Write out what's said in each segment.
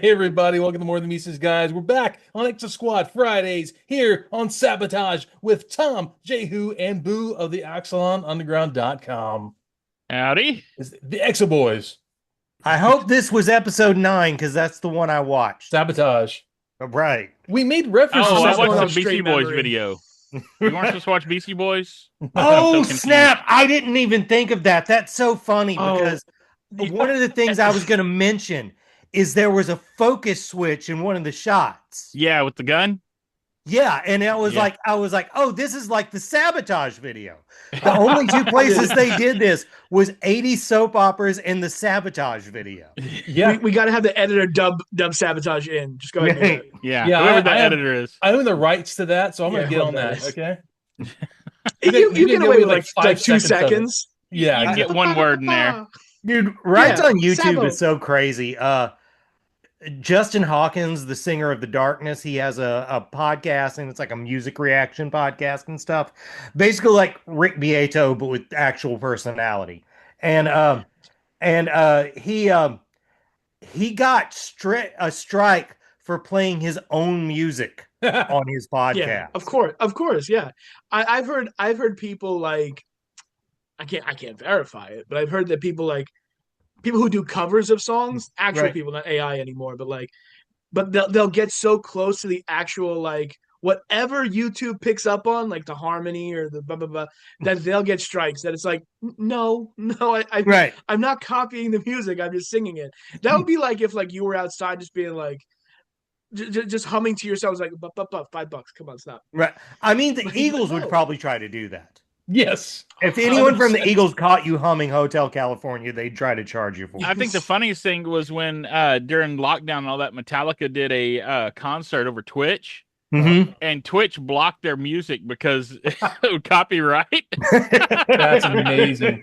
Hey everybody, welcome to More Than Mises Guys. We're back on Exosquad Fridays here on Sabotage with Tom, Jehu, and Boo of the AxelonUnderground.com. Howdy. It's the Exo Boys. I hope this was episode 9 because that's the one I watched. Sabotage. Right. We made reference Oh, to I Sabotage. watched the Beastie straight Boys memory. video. You weren't supposed to watch Beastie Boys? Oh, I'm so snap. I didn't even think of that. That's so funny Oh. because one of the things I was going to mention is there was a focus switch in one of the shots. Yeah, with the gun. Yeah, and it was Yeah. like, I was like, oh, this is like the Sabotage video. The only two places they did this was 80s soap operas and the Sabotage video. Yeah, We got to have the editor dub Sabotage in. Just go ahead and do it. Yeah, Yeah, whoever I the have- editor is. I own the rights to that, so I'm Yeah, going to get on whoever that, that is. okay? You get away with like 5 2 seconds of it. seconds. Yeah, You can get one word in there. Dude, rights Yeah, on YouTube Sabo. is so crazy. Justin Hawkins, the singer of The Darkness, he has a podcast and it's like a music reaction podcast and stuff. Basically like Rick Beato, but with actual personality. And he got a strike for playing his own music on his podcast. Yeah, of course, yeah. I've heard people like I can't verify it, but I've heard that people who do covers of songs, actual Right. people, not AI anymore, but they'll get so close to the actual like whatever YouTube picks up on, like the harmony or the blah blah blah, that they'll get strikes. That it's like no, Right. I'm not copying the music. I'm just singing it. That would be like if like you were outside just being like just humming to yourself, like $5. Come on, stop. Right. I mean, the Like, Eagles would no. probably try to do that. yes. If anyone from the 100%. Eagles caught you humming Hotel California, they'd try to charge you for it. I think the funniest thing was when during lockdown and all that, Metallica did a concert over Twitch, Mhm. and Twitch blocked their music because of copyright. That's amazing.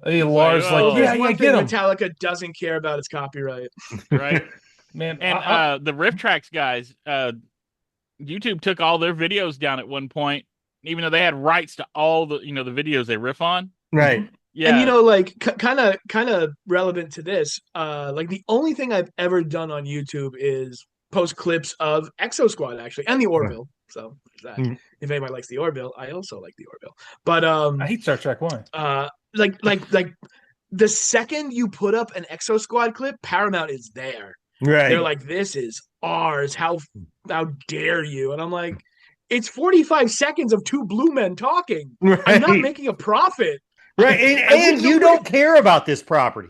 Hey, Lars, Like, oh. like, yeah, There's one yeah, thing get him. Metallica doesn't care about is copyright. Right. Man, And the Riff Tracks guys, YouTube took all their videos down at one point, even though they had rights to all the the videos they riff on. Right. Yeah, And like kind of relevant to this, like the only thing I've ever done on YouTube is post clips of Exosquad actually and the Orville. So there's that. Mhm. If anybody likes the Orville, I also like the Orville. But I hate Star Trek. Why? like the second you put up an Exosquad clip, Paramount is there. Right. They're like, this is ours. How dare you? And I'm like, it's 45 seconds of two blue men talking. right. I'm not making a profit. Right. And you don't care about this property.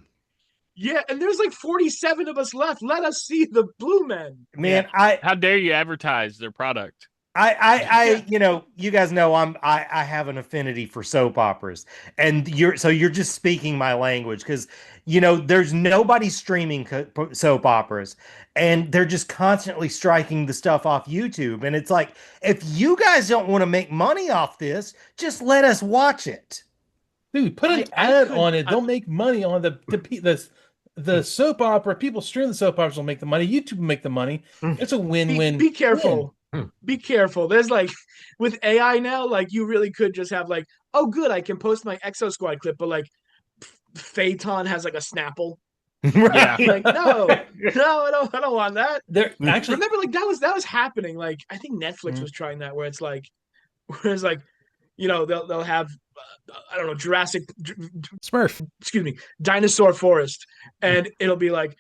Yeah, and there's like 47 of us left. Let us see the blue men. Man, how dare you advertise their product? you guys know I have an affinity for soap operas, and you're just speaking my language because there's nobody streaming soap operas, and they're just constantly striking the stuff off YouTube, and it's like if you guys don't want to make money off this, just let us watch it. Dude, put an ad on it. They'll make money on the soap opera. People stream the soap operas will make the money. YouTube will make the money. It's a win-win. Be careful. win. Be careful. There's like with AI now, like you really could just have like, oh, good, I can post my Exosquad clip, but like Phaeton has like a Snapple. Yeah. Like no, I don't want that. They're actually Remember, like that was happening. Like I think Netflix was trying that, where it's like they'll have I don't know Smurf. Dinosaur Forest, and it'll be like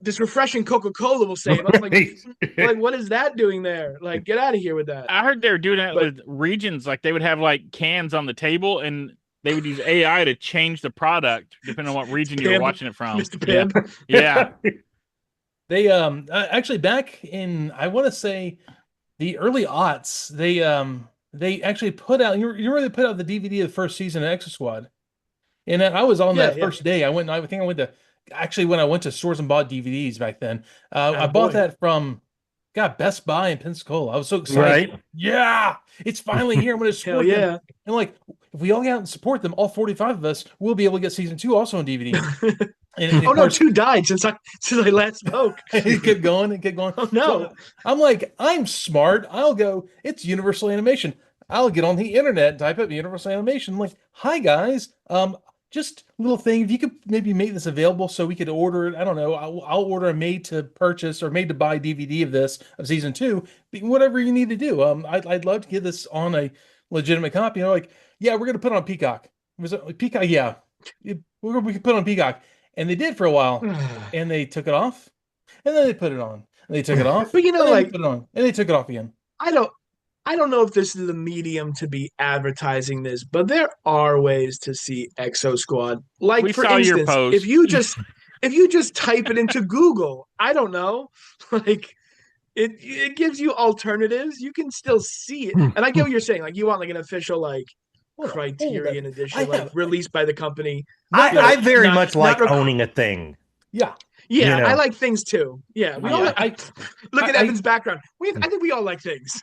this refreshing Coca-Cola will say it. I was like what is that doing there? Like, get out of here with that. I heard they were doing that with regions. Like they would have like cans on the table, and they would use AI to change the product depending on what region you were Pimp, watching it from. Mr. Pimp. Yeah. They actually back in I want to say the early aughts, they actually put out you remember they put out the DVD of the first season of Exosquad. And I was on that first day. When I went to stores and bought DVDs back then. I bought that from Best Buy in Pensacola. I was so excited. Right. Yeah, it's finally here. I'm going to Hell support yeah. them. And like, if we all get out and support them, all 45 of us, we'll be able to get season 2 also on DVD. And Oh no, 2 died since I last spoke. it kept going and kept going. Oh no. So I'm like, I'm smart. I'll go, it's Universal Animation. I'll get on the internet and type up Universal Animation. I'm like, hi guys. just little thing. If you could maybe make this available so we could order it. I don't know. I'll order a made to purchase or made to buy DVD of this of season 2. Whatever you need to do. I'd love to get this on a legitimate copy. Like, yeah, we're gonna put it on Peacock. Was it Peacock? Yeah, we can put it on Peacock, and they did for a while, and they took it off, and then they put it on, and they took it off, But and then they put it on, and they took it off again. I don't know if this is the medium to be advertising this, but there are ways to see Exosquad. Like, We for saw your instance, post. if you just type it into Google, I don't know, like it gives you alternatives. You can still see it. And I get what you're saying. Like, you want like an official like Criterion edition, like released by the company. I very much like not owning a thing. Yeah. Yeah, You know. I like things too. Yeah, we all. Look at Evan's background. I think we all like things.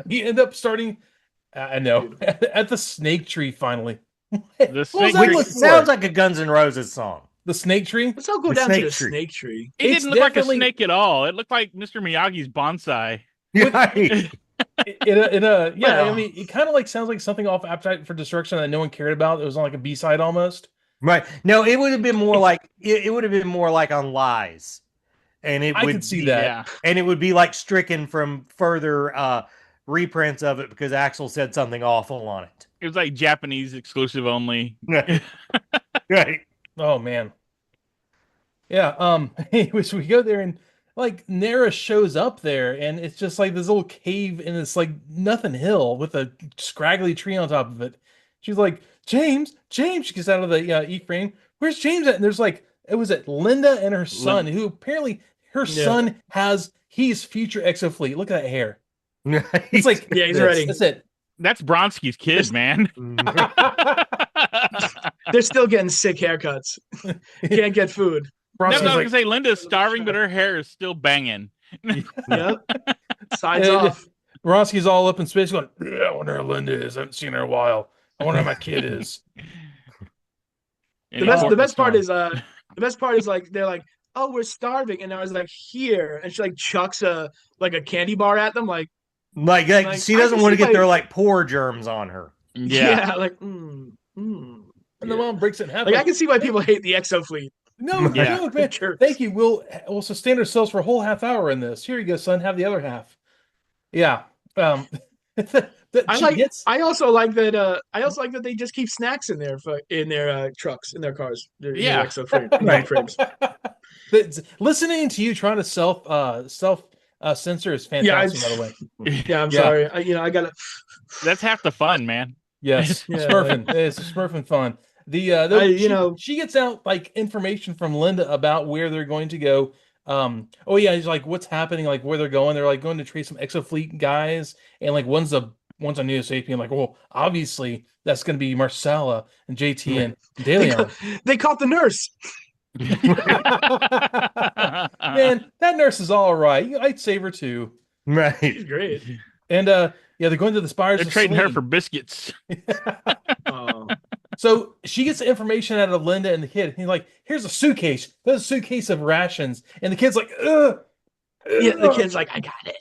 He ended up starting. I know at the snake tree finally. The snake that tree look Sounds like a Guns N' Roses song. The snake tree. Let's all go The down to snake the tree. snake tree. It It's didn't look like a definitely- snake at all. It looked like Mr. Miyagi's bonsai. Right. Yeah, Well. I mean, it kind of like sounds like something off Appetite for Destruction that no one cared about. It was on like a B-side almost. Right. No, it would have been more like it would have been more like on Lies. And it I would could see be, that. Yeah. And it would be like stricken from further reprints of it because Axel said something awful on it. It was like Japanese exclusive only. Right. Oh man. Yeah. Anyways, we go there and like Nara shows up there, and it's just like this little cave in this like nothing hill with a scraggly tree on top of it. She's like, James. She gets out of the E-frame. Where's James at? And there's like, was it Linda and her son, who apparently her son he's future Exofleet. Look at that hair. It's like, Yeah, he's ready. That's it. That's Bronski's kid, man. They're still getting sick haircuts. Can't get food. No, I Bronski's was like, gonna say Linda's starving, but her hair is still banging. Yep. Sides Yeah, off. Bronski's all up in space going, yeah, I wonder how Linda is. I haven't seen her in a while. I wonder how my kid is. And The best part is is the best part is like they're like, oh, we're starving, and I was like, here, and she like chucks a candy bar at them, like Like she I doesn't can want to see get why- their like pore germs on her. yeah. like And the mom breaks it in half. Like I can see why people hate the Exo Fleet. No, Yeah. no, man. Jerks. Thank you. We'll sustain ourselves for a whole half hour in this. Here you go, son. Have the other half. Yeah. I also like that they just keep snacks in their trucks, in their cars. Their Exo Fleet Right. frames. Listening to you trying to self censor is fantastic, by the way. Yeah, I'm Yeah. sorry. I gotta. That's half the fun, man. Yes, Yeah, Smurfing. It's Smurfing fun. She gets out like information from Linda about where they're going to go. Oh yeah, he's like, what's happening? Like where they're going? They're like going to trace some Exofleet guys, and like one's a Neo Sapien. Like, well, obviously that's going to be Marcella and JT and DeLeon. They caught the nurse. Man, that nurse is all right. I'd save her too. She's Right. great. And yeah, they're going to the spires. They're of trading her Selene. for biscuits. Oh. So she gets the information out of Linda and the kid. He's like, "Here's a suitcase. There's a suitcase of rations." And the kid's like, "Ugh." Yeah, the kid's like, I got it.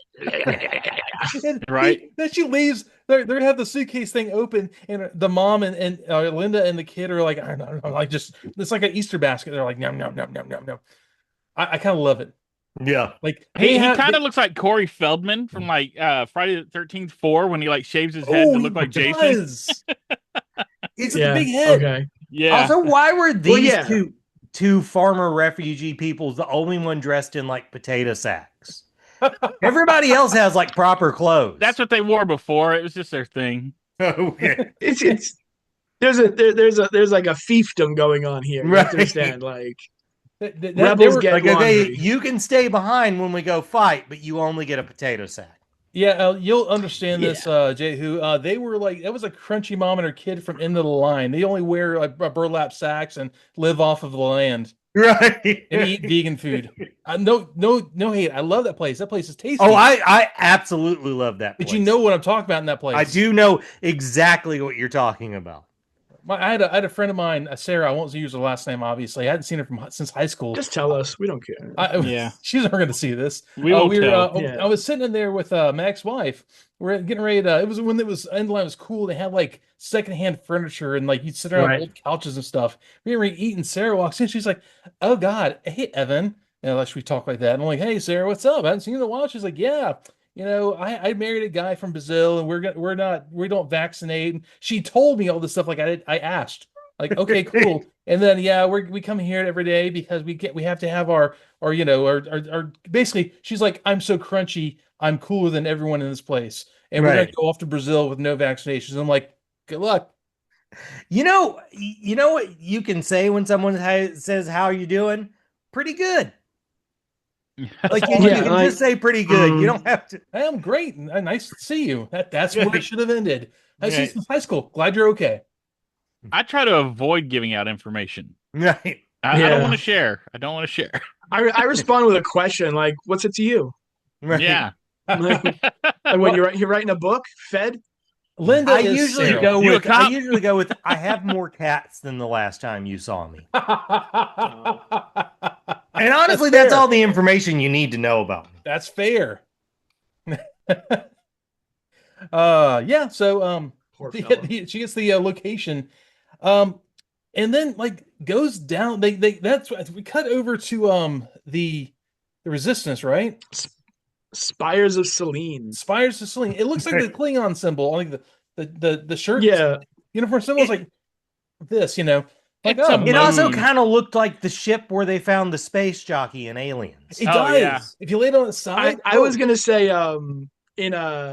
And Right. then she leaves. They have the suitcase thing open, and the mom and Linda and the kid are like, I don't know, like just it's like an Easter basket. They're like, no, no, no, no, no, no. I kind of love it. Yeah. Like He kind of looks like Corey Feldman from like Friday the 13th 4 when he like shaves his head to look like Jason. It's a big head. Okay. Yeah. Also, why were these yeah. two farmer refugee peoples the only one dressed in like potato sacks? Everybody else has like proper clothes. That's what they wore before. It was just their thing. Okay. It's there's like a fiefdom going on here. You have to Right. understand, like They rebels were- get Like, okay, laundry. you can stay behind when we go fight, but you only get a potato sack. Yeah, you'll understand this, Jehu. They were like, that was a crunchy mom and her kid from End of the Line. They only wear like burlap sacks and live off of the land Right. and eat vegan food. No hate. I love that place. That place is tasty. Oh, I absolutely love that But place. you know what I'm talking about in that place. I do know exactly what you're talking about. I had a friend of mine, Sarah. I won't use her last name, obviously. I hadn't seen her since high school. Just tell us. We don't care. Yeah. She's never going to see this. We won't tell. I was sitting in there with Mac's wife. We're getting ready to. It was when it was Endline was cool. They had like secondhand furniture and like you'd sit around Right. old couches and stuff. We were eating. Sarah walks in. She's like, "Oh God, hey Evan." And like we talk like that. And I'm like, "Hey Sarah, what's up? I haven't seen you in a while." She's like, "Yeah." I married a guy from Brazil, and we don't vaccinate. And she told me all this stuff like I asked. Like, okay, cool. And then we come here every day because we have to have our basically she's like, I'm so crunchy, I'm cooler than everyone in this place. And we're gonna Right. go off to Brazil with no vaccinations. I'm like, good luck. You know what you can say when someone says, "How are you doing?" Pretty good. Like you Yeah, can like, just say pretty good. You don't have to. Hey, I'm great. Nice to see you. That's where it should have ended. I see Yeah. you since high school. Glad you're okay. I try to avoid giving out information. Right. I don't Yeah. want to share. I don't want to share. I respond with a question like, "What's it to you?" Right. Yeah. Like, when you're writing a book, Fed. Linda I is usually Sarah. go You a with cop? I have more cats than the last time you saw me. And honestly, that's fair. all the information you need to know about me. That's fair. So Poor fella. she gets the location. And then like goes down. That's we cut over to the resistance, right? Spires of Selene. Spires to Selene. It looks like the Klingon symbol, like the shirt Yeah, uniform symbol is like this, Like, It's a oh, It also Moon. kind of looked like the ship where they found the space jockey in Aliens. it Oh, does. yeah. If you lay it on its side, I was gonna say in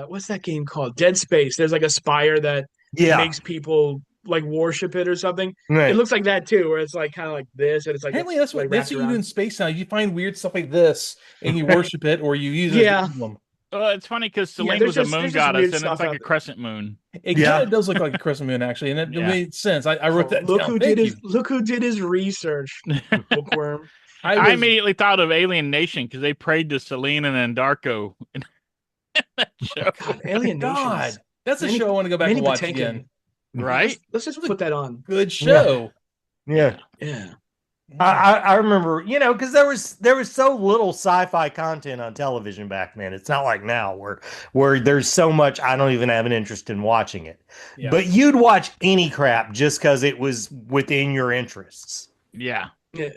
what's that game called? Dead Space. There's like a spire that Yeah. makes people like worship it or something. Right. It looks like that too, where it's like kind of like this, and it's like apparently that's like what wrapped you do in around. space now. You find weird stuff like this and you worship it or you use it Yeah. as an emblem. It's funny because Selene there's was a just- moon there's just goddess, weird and stuff it's like out a there. crescent moon. It Yeah. kind of does look like a crescent moon, actually, and it Yeah. made sense. I wrote that Look down. who Thank did you. his research. Bookworm. I was- immediately thought of Alien Nation because they prayed to Selene and Andarko in that show. God, Alien God, Nations. that's a Manny- show I want to go back Manny and watch Patinkin. again. Right? Let's just put that on. Good show. Yeah. Yeah. I remember, because there was so little sci-fi content on television back then. It's not like now where there's so much I don't even have an interest in watching it. Yeah. But you'd watch any crap just because it was within your interests. Yeah.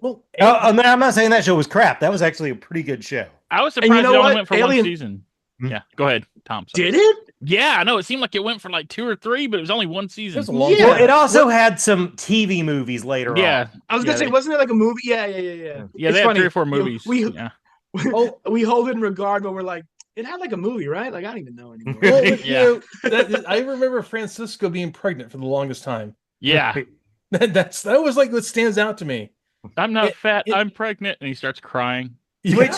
Well, I'm not saying that show was crap. That was actually a pretty good show. I was And you surprised know it only what? went for Alien- one season. Hmm. Yeah. Go ahead, Tom. Sorry. Did it? Yeah, I know. It seemed like it went for like 2 or 3, but it was only one it season. was a long Yeah. Well, time. it also had some TV movies later Yeah. on. I was gonna Yeah, say, they- wasn't it like a movie? Yeah. Yeah, It's they had funny. 3 or 4 You know, movies. we Yeah. we hold it in regard, but we're like, it had like a movie, right? Like I don't even know anymore. Well, Yeah. I remember Francisco being pregnant for the longest time. Yeah. That was like what stands out to me. I'm not fat. it- I'm pregnant. And he starts crying. Which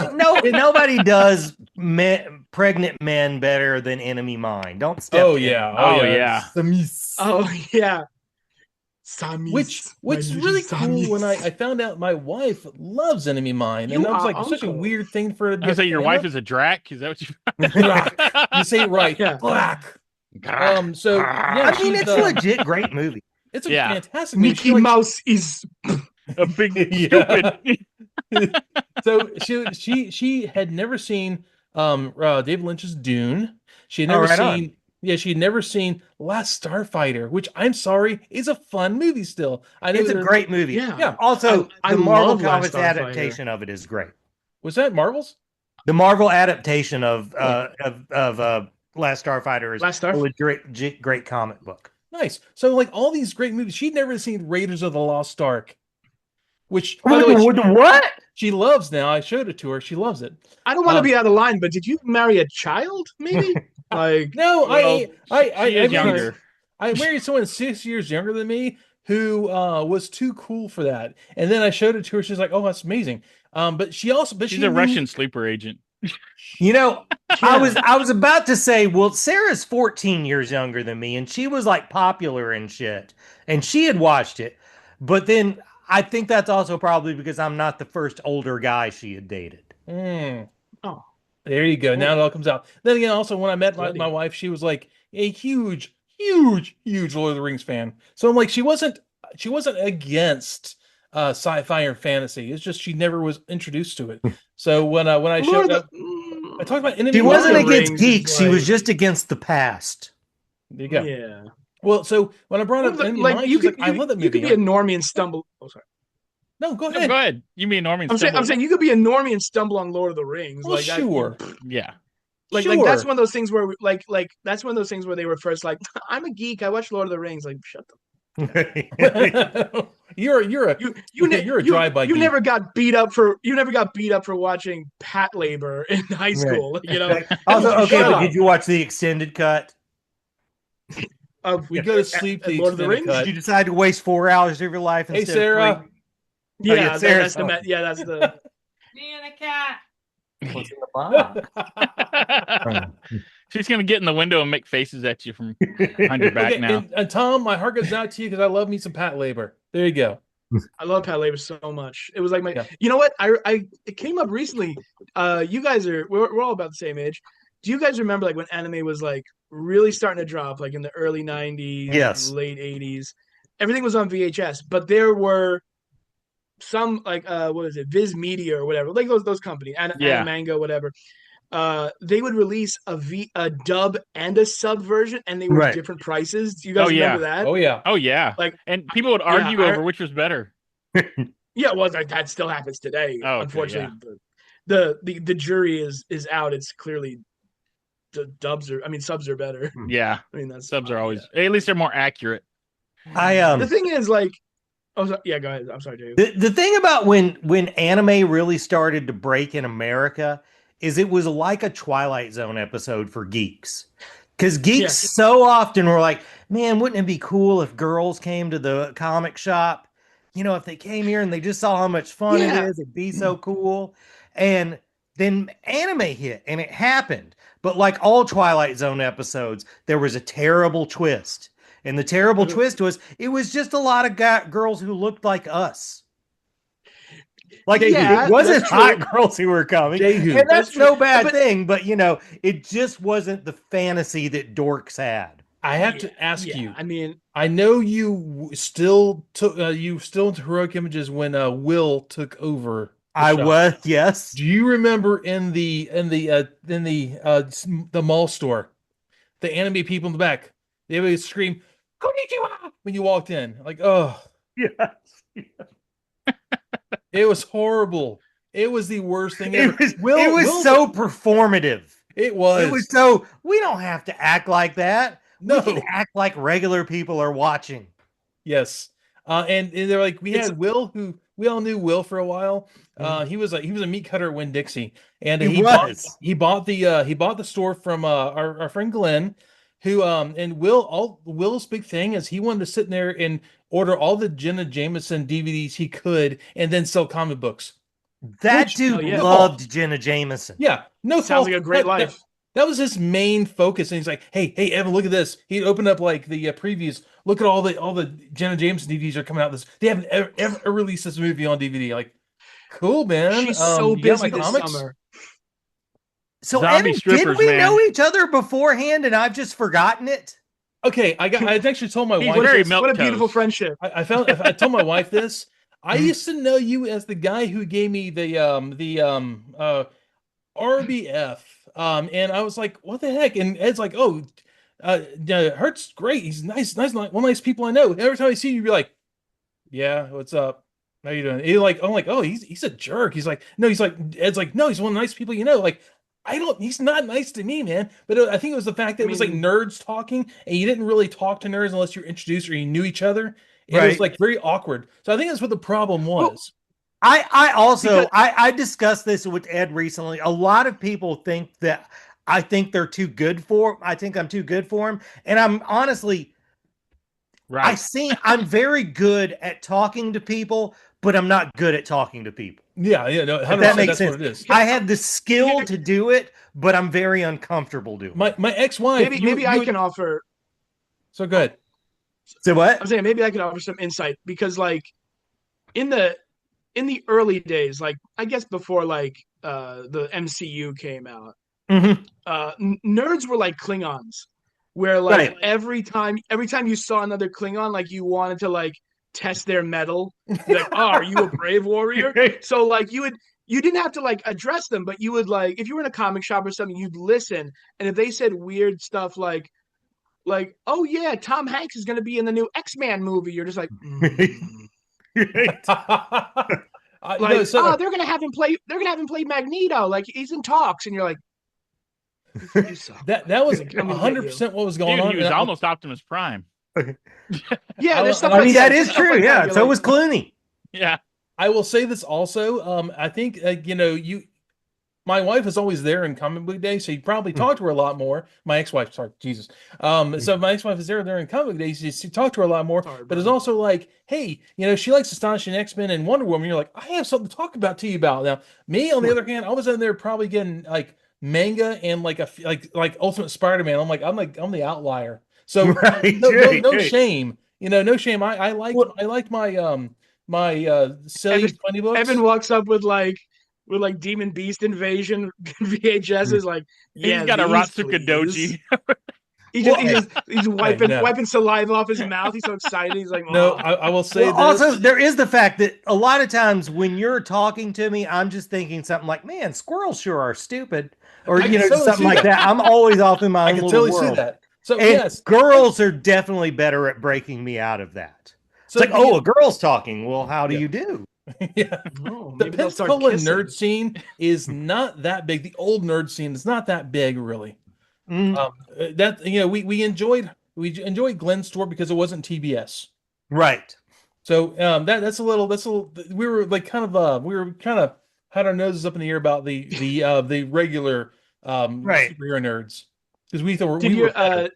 nobody does pregnant men better than Enemy Mine. Don't step. Oh in. yeah, Oh, yeah. Samis. Oh yeah. Samis. Which My is little really cool Samis. when I found out my wife loves Enemy Mine, and You I was are like, such a uncle. weird thing for. I was say your wife is a drac. Is that what you? You say it right, Yeah. black. God. So yeah, I mean, she's, it's a legit great movie. it's a Yeah. fantastic movie. Mickey She, like, Mouse is A big Yeah. stupid. So she had never seen David Lynch's Dune. She had Oh, never right on. seen she had never seen Last Starfighter, which I'm sorry is a fun movie still. I know It's a there- great movie. Yeah. Also, I the Marvel love Last Comics Starfighter. adaptation of it is great. Was that Marvel's? The Marvel adaptation of Last Starfighter is Last a Starfighter. great comic book. Nice. So like all these great movies, she'd never seen Raiders of the Lost Ark, which by the way What? she loves now. I showed it to her. She loves it. I don't want to Um, be out of line, but did you marry a child? Maybe like No, Well, I she is married- younger. I married someone 6 years younger than me who was too cool for that. And then I showed it to her. She's like, "Oh, that's amazing." But she She's she a knew- Russian sleeper agent. I was about to say, well, Sarah's 14 years younger than me, and she was like popular and shit, and she had watched it. But then I think that's also probably because I'm not the first older guy she had dated. Mm. Oh. There you go. Now it all comes out. Then again, also when I met Bloody. my wife, she was like a huge huge Lord of the Rings fan. So I'm like, she wasn't against sci-fi or fantasy. It's just she never was introduced to it. So when I Lord showed of up, the I talked about She enemy wasn't Lord of the against Rings is geeks. She was like, just against the past. there you go. yeah. Well, so when I brought Lord up of the, Enemy of like Mine, you she's could like, I love that you movie. could be I'm a like, normie and stumble. Oh, sorry. no, go No, go ahead. ahead. You mean Norman I'm stumble? saying you could be a normie and stumble on Lord of the Rings. Well, Like I, sure. Yeah. like that's Sure. one of those things where that's one of those things where they were first like, I'm a geek. I watch Lord of the Rings. Like shut the. You're a you're a drive-by You geek. never got beat up for watching Pat Labor in high school. You know. Also, okay, Shut but up. did you watch the extended cut? We go to sleep the Lord of the extended Rings? Did cut. you decide to waste 4 hours of your life Hey, instead of Sarah. 3? Yeah, yeah, Sarah's that's the home. that's the. Me and a cat. What's in the box? She's gonna get in the window and make faces at you from behind your back Okay, now. and Tom, my heart goes out to you because I love me some Pat Labor. There you go. I love Pat Labor so much. It was like my. Yeah. You know what? It came up recently. You guys we're all about the same age. Do you guys remember like when anime was like really starting to drop, like in the early '90s, Yes. late '80s? Everything was on VHS, but there were some like what is it, Viz Media or whatever, like those companies, Yeah. Animango, whatever. They would release a dub and a sub version, and they were Right. different prices. Do you guys Oh, yeah. remember that? Oh yeah. Oh yeah. Like, And people would argue over which was better. yeah, well, that still happens today. Oh, okay, Unfortunately, the jury is out. It's clearly the subs are better. Yeah. I mean, that's Subs are always at least they're more accurate. The thing is, like, yeah, go ahead. I'm sorry, Dave. The thing about when anime really started to break in America is it was like a Twilight Zone episode for geeks. Because geeks so often were like, man, wouldn't it be cool if girls came to the comic shop? You know, if they came here and they just saw how much fun it is, it'd be so cool. And then anime hit and it happened. But like all Twilight Zone episodes, there was a terrible twist. And the terrible twist was it was just a lot of girls who looked like us. Like it wasn't hot girls who were coming. And that's no bad thing, but you know, it just wasn't the fantasy that dorks had. I have to ask you. I mean, I know you still took you still into Heroic Images when Will took over. I shop. was, yes. Do you remember in the mall store, the anime people in the back, they would scream "Konnichiwa" when you walked in? Like, oh, yes. it was horrible. It was the worst thing ever. It was so performative. It was. It was so. We don't have to act like that. No. We can act like regular people are watching. Yes. And they're like, we had Will, who we all knew Will for a while. He was a meat cutter at Winn-Dixie, and he bought the store from our friend Glenn, who and Will's big thing is he wanted to sit in there and order all the Jenna Jameson DVDs he could, and then sell comic books. That dude loved Jenna Jameson. Yeah, no, sounds like a great life. That was his main focus, and he's like, "Hey, Evan, look at this." He'd open up like the previews. Look at all the Jenna Jameson DVDs are coming out. They haven't ever released this movie on DVD. Like, cool, man. She's so busy this summer. So, Evan, did we know each other beforehand, and I've just forgotten it? Okay, I actually told my wife. What a beautiful friendship. I told my wife this. I used to know you as the guy who gave me the RBF. And I was like, what the heck? And Ed's like, oh, Hurt's great. He's nice, one of the nice people I know. Every time I see you, you're like, yeah, what's up? How you doing? I'm like, oh, he's a jerk. He's like, no, Ed's like, no, he's one of the nice people you know. Like, he's not nice to me, man. But I think it was the fact that it was like nerds talking, and you didn't really talk to nerds unless you were introduced or you knew each other. It was like very awkward. So I think that's what the problem was. I discussed this with Ed recently. A lot of people think that I think they're too good for. I think I'm too good for him, and I'm honestly, I'm very good at talking to people, but I'm not good at talking to people. Yeah, no, if that makes that's sense. what it is. I have the skill to do it, but I'm very uncomfortable doing it. My ex-wife. Maybe I can offer. So good. So what? I'm saying maybe I can offer some insight because, like, in the early days, like I guess before like the MCU came out, nerds were like Klingons. where like Right. every time you saw another Klingon, like you wanted to like test their mettle. Like, oh, are you a brave warrior? So like you didn't have to like address them, but you would like if you were in a comic shop or something, you'd listen, and if they said weird stuff like oh yeah, Tom Hanks is going to be in the new X-Men movie, you're just like No, like so they're gonna have him play Magneto, like he's in talks, and you're like you suck. that was Like, I'm gonna get you. 100% what was going Dude, on. he was and almost Optimus Prime. Yeah, there's stuff I like mean, that is stuff true. like Yeah. you're So like, was Clooney. Yeah. I will say this also. I think my wife is always there in comic book day, so you probably talk to her a lot more. My ex-wife, sorry, Jesus. So my ex-wife is there during comic book days. You talk to her a lot more, Sorry, but it's bud. also like, hey, she likes Astonishing X-Men and Wonder Woman. You're like, I have something to talk about to you about. Now, me on the other hand, I was in there probably getting like manga and like like Ultimate Spider-Man. I'm the outlier. So Right, no right. shame. No shame. I Well- like my silly Evan, funny books. Evan walks up with like Demon Beast Invasion VHSs, like, He's yeah, got a these, Ratsuka please. Doji. He's wiping no. wiping saliva off his mouth. He's so excited. He's like, No, oh. I will say Well, also, this. there is the fact that a lot of times when you're talking to me, I'm just thinking something like, man, squirrels sure are stupid. Or, I can totally something see like that. I'm always off in my I own can little totally see world. that. So And yes, girls are definitely better at breaking me out of that. so It's like, oh, a girl's talking. Well, how do Yeah. you do? yeah, Oh, the maybe they'll start Pensacola kissing. nerd scene is not that big. The old nerd scene is not that big, really. Mm, That we enjoyed Glenn's store because it wasn't TBS. right. So that's a little we were like kind of had our noses up in the air about the regular Right. superhero nerds because we thought Did we you were better.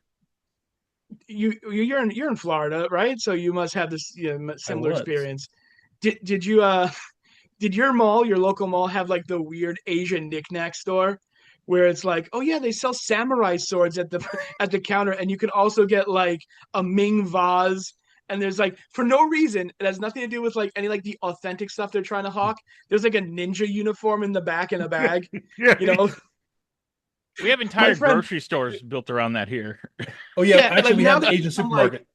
you're in Florida, right? So you must have this I similar was. experience. Did you did your local mall have like the weird Asian knickknack store where it's like, oh yeah, they sell samurai swords at the at the counter, and you can also get like a Ming vase. And there's like for no reason, it has nothing to do with like any like the authentic stuff they're trying to hawk. There's like a ninja uniform in the back in a bag, you know. We have entire friend- grocery stores built around that here. Oh yeah, Yeah, actually like, we now have the that Asian I'm, supermarket.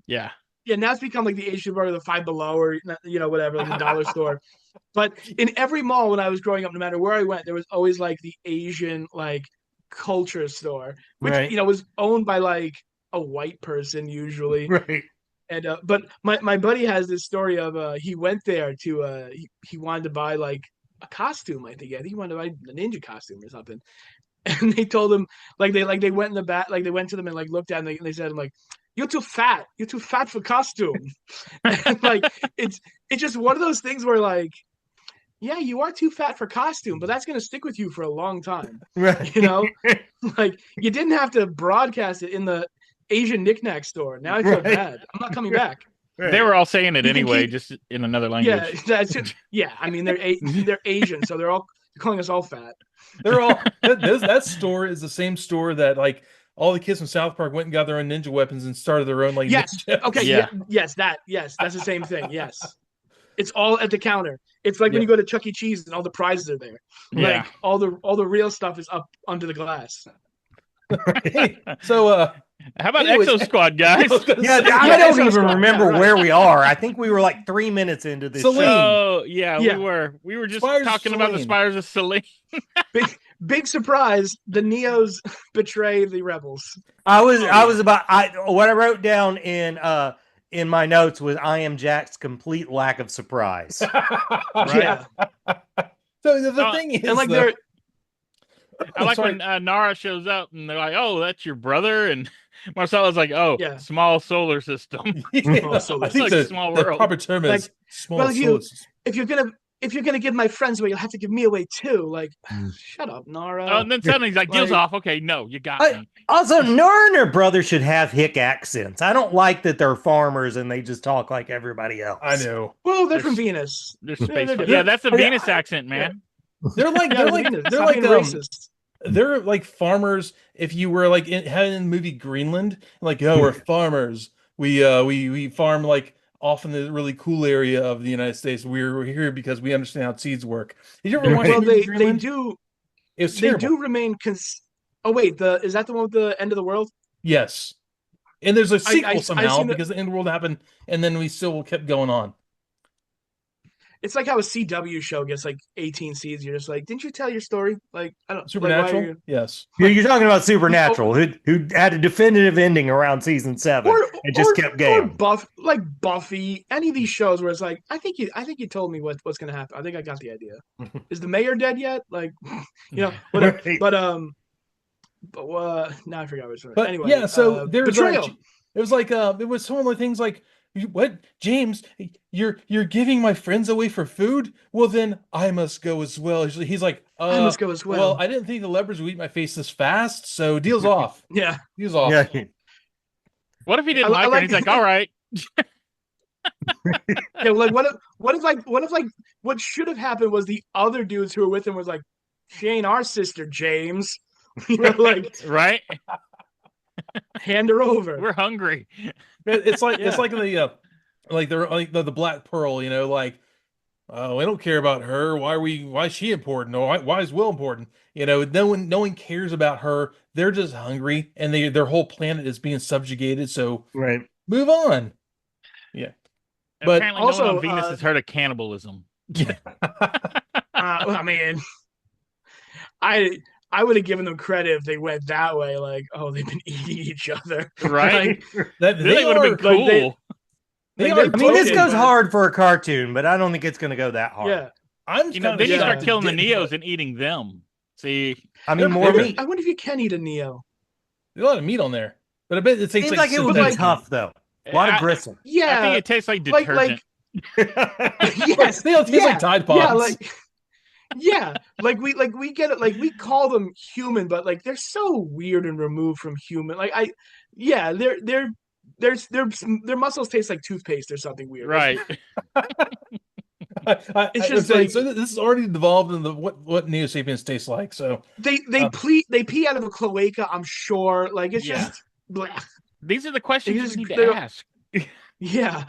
Yeah. Yeah, now it's become like the Asian bar or the Five Below or whatever, like the dollar store. But in every mall when I was growing up, no matter where I went, there was always like the Asian like culture store, which Right. was owned by like a white person usually. Right. And but my buddy has this story of he went there to he wanted to buy like a costume, I think. Yeah, I think he wanted to buy a ninja costume or something. And they told him they went in the back, like they went to them and like looked at him and they said like, you're too fat for costume. And like it's just one of those things where like, yeah, you are too fat for costume, but that's gonna stick with you for a long time. Right. Like you didn't have to broadcast it in the Asian knickknack store. Now I feel Right. bad. I'm not coming back. Right. They were all saying it You can anyway, keep- just in another Yeah, language. that's it. Yeah, I mean they're Asian, so they're calling us all fat. They're all that store is the same store that like all the kids from South Park went and got their own ninja weapons and started their own like Yes. ninja. Okay. Yeah. Yes, that's the same thing. Yes. It's all at the counter. It's like when Yeah. you go to Chuck E. Cheese and all the prizes are there. Yeah. Like all the real stuff is up under the glass. Hey, so How about anyways, Exosquad, guys? I was gonna Yeah, say- I don't Exosquad, even yeah, remember right. where we are. I think we were like 3 minutes into this. Celine. show. Oh, yeah, Yeah. we were just Spires of talking about the Selene. spires of Selene. Big surprise, the Neos betray the rebels. I was Oh, what I wrote down in my notes was I am Jack's complete lack of surprise. Right. Yeah. So the Uh, thing is, And like though- they're I like sorry. when Nara shows up and they're like, "Oh, that's your brother," and Marcella's like, "Oh, Yeah. small solar system." Yeah, so I it's think like the, small the world. proper term Like, is small well, if you- solar system. if you're gonna give my friends away, you'll have to give me away too. Like, shut up, Nara. Oh, and then suddenly he's like, "Deal's Like- off." Okay, no, you got I- me. Also, Nora and her brother should have hick accents. I don't like that they're farmers and they just talk like everybody else. I know. Well, they're from There's- Venus. They're Yeah, space. they're Yeah, that's the Oh, yeah. Venus accent, man. They're like Yeah, they're they're like Venus. they're Stop like being racist. they're like farmers. If you were like had in the movie Greenland, like we're farmers. We farm like off in the really cool area of the United States. We're here because we understand how seeds work. Did you ever watch Well, the movie they Greenland? do It was they terrible. do remain. Oh wait, is that the one with the end of the world? Yes. And there's a sequel I somehow seen because the end world happened, and then we still kept going on. it's like how a CW show gets like 18 seasons. You're just like, didn't you tell your story? Like, I don't like why are Supernatural? you Yes. You're talking about Supernatural, who had a definitive ending around season 7 or and just kept going. Buffy, any of these shows where it's like, I think you told me what's gonna happen. I think I got the idea. Is the mayor dead yet? Like, whatever. Right. But now I forgot what it was. But Anyway, yeah, so there's betrayal. it was like it was some of the things like, what, James, you're giving my friends away for food? Well, then I must go as well. He's like, I must go as well. Well, I didn't think the leopards would eat my face this fast, so deal's off. Yeah. Deal's off. Yeah. What if he didn't like her? And he's like, all right. Yeah, like what if what should have happened was the other dudes who were with him was like, she ain't our sister, James. Like, right? hand her over. We're hungry. It's like the Black Pearl, like, oh, we don't care about her. Why is she important? Or why is Will important? No one cares about her. They're just hungry, and their whole planet is being subjugated. So Right. move on. Yeah. But apparently also, no one on Venus has heard of cannibalism. I mean, I would have given them credit if they went that way. Like, oh, they've been eating each other, Right? that They would have been cool. I mean, this goes hard for a cartoon, but I don't think it's going to go that hard. Yeah, I'm then you start killing the Neos and eating them. See, I mean, more meat. I wonder if you can eat a Neo. There's a lot of meat on there, but I bet it tastes Seems like it would be synthetic. tough, though. A lot of gristle. Yeah, I think it tastes like detergent. Yes, They all taste like Tide Pods. We get it. Like, we call them human, but like they're so weird and removed from human. Like, their muscles taste like toothpaste or something weird. Right. It's just like, so this is already devolved into what Neo Sapiens taste like. So they pee out of a cloaca, I'm sure. Like, it's just blah. These are the questions you need to they're- ask. Yeah,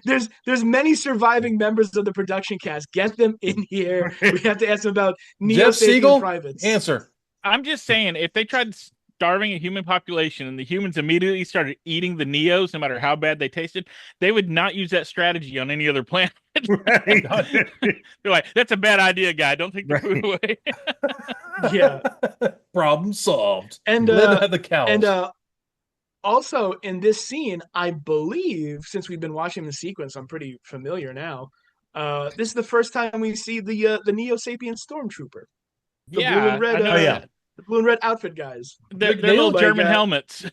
there's many surviving members of the production cast. Get them in here. We have to ask them about Neo Jeff Sapien Siegel, privates. answer. I'm just saying, if they tried starving a human population and the humans immediately started eating the Neos, no matter how bad they tasted, they would not use that strategy on any other planet. Right. They're like, that's a bad idea, guy. Don't take the food away. Yeah. Problem solved. And the cows. and also in this scene, I believe, since we've been watching the sequence, I'm pretty familiar now. This is the first time we see the Neo Sapien Stormtrooper. The blue and red. The blue and red outfit guys. They're little German helmets.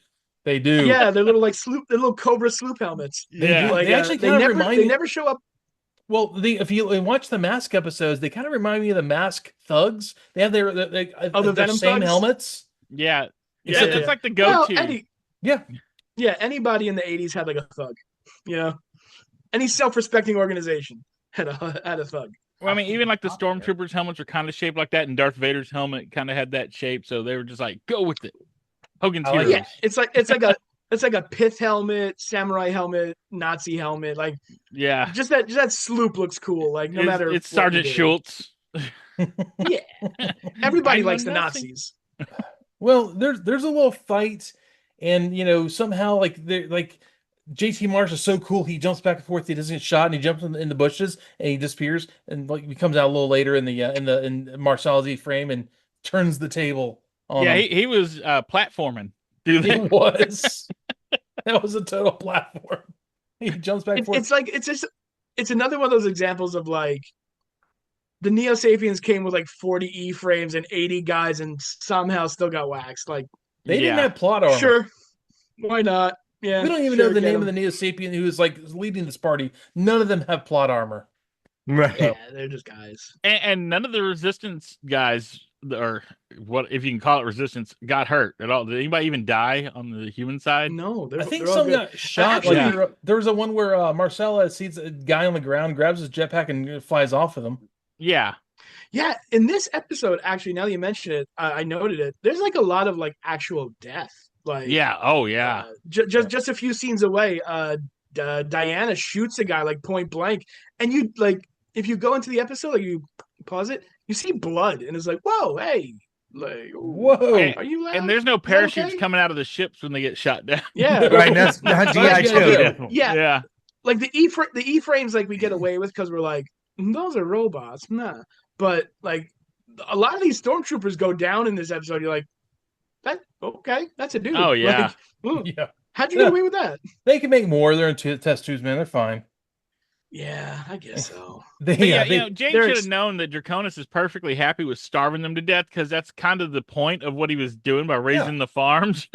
They do. Yeah, they're little little Cobra sloop helmets. Yeah. Like, They actually kind of remind me. They never show up. Well, if you watch the Mask episodes, they kind of remind me of the Mask thugs. They have their the Venom same thugs? helmets. Yeah. Except It's like the go-to. Yeah, anybody in the 80s had like a thug. Any self-respecting organization had a thug. Well, I mean, even like the Stormtroopers' helmets are kind of shaped like that, and Darth Vader's helmet kind of had that shape, so they were just like, go with it. Hogan's Heroes. Yeah, it's like a pith helmet, samurai helmet, Nazi helmet. Like, yeah, just that sloop looks cool. Like, no matter it's Sergeant Schultz. Yeah, everybody likes the nothing. Nazis. Well, there's a little fight, and somehow like JT Marsh is so cool. He jumps back and forth. He doesn't get shot, and he jumps in the bushes, and he disappears. And like he comes out a little later in the Marshall frame and turns the table on him. He was platforming. He was. That was a total platform. He jumps back and forth. It's another one of those examples of like the Neo Sapiens came with like 40 E frames and 80 guys, and somehow still got waxed. Like, they didn't have plot armor. Sure, why not? Yeah, we don't even know the name of the Neo Sapien who is like leading this party. None of them have plot armor. Right. Yeah, they're just guys. And none of the Resistance guys, or what if you can call it Resistance, got hurt at all. Did anybody even die on the human side? No, I think some got shot. Actually, there was a one where Marcella sees a guy on the ground, grabs his jetpack, and flies off with him. Yeah. Yeah, in this episode, actually, now that you mention it, I noted it. There's like a lot of like actual death. Like, yeah, oh yeah. Just a few scenes away, Diana shoots a guy like point blank, and if you go into the episode, like you pause it, you see blood, and it's like, whoa, hey, Like, ooh, Whoa. are you loud? And there's no Is that parachutes okay? coming out of the ships when they get shot down. Yeah. Right, that's not GI Joe, Okay. definitely. Yeah. Yeah. Like the E frames, like we get away with because we're like, those are robots, nah. But like a lot of these stormtroopers go down in this episode. You're like, that okay? That's a dude. Oh, yeah. Like, ooh, Yeah. how'd you get away with that? They can make more. They're in test tubes, man. They're fine. Yeah, I guess so. But Yeah, James they're should ex- have known that Draconis is perfectly happy with starving them to death because that's kind of the point of what he was doing by raising the farms.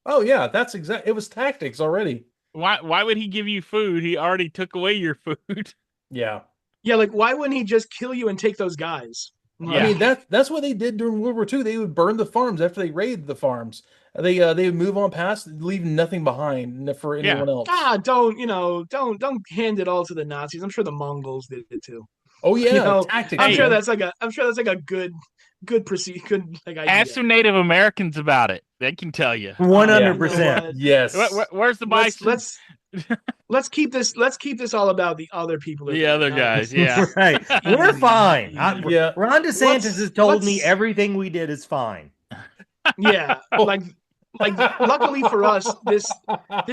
oh yeah, that's exact. It was tactics already. Why would he give you food? He already took away your food. Yeah. Yeah, like why wouldn't he just kill you and take those guys? Yeah. I mean that's what they did during World War II. They would burn the farms after they raided the farms. They would move on past, leaving nothing behind for anyone else. Don't hand it all to the Nazis. I'm sure the Mongols did it too. Oh yeah, tactics. tactics. I'm sure man. that's like a good good idea. Ask some Native Americans about it. They can tell you. 100%. Yes. Where's the bison? Let's keep this all about the other people. The other guys, yeah. Right. We're fine. Yeah. Ron DeSantis has told me everything we did is fine. Yeah. Like luckily for us, this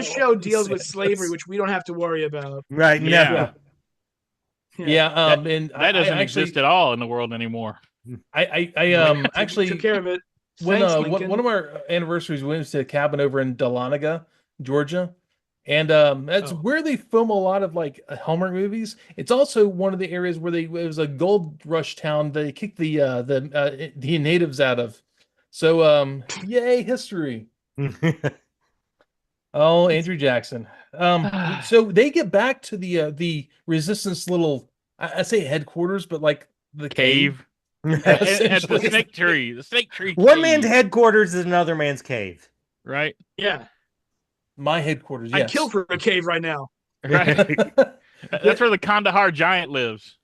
show deals with slavery, which we don't have to worry about. Right. Yeah. Yeah. And that doesn't actually exist at all in the world anymore. I actually took care of it. when Thanks, one of our anniversaries, we went to a cabin over in Dahlonega, Georgia, and that's where they film a lot of like Hallmark movies. It's also one of the areas where it was a gold rush town. They kicked the natives out of. So yay history. Oh, Andrew Jackson. So they get back to the Resistance little, I say headquarters, but like the cave. At the snake tree. The snake tree. One man's headquarters is another man's cave. Right? Yeah. My headquarters, yes. I'd kill for a cave right now. Right. That's where the Kandahar giant lives.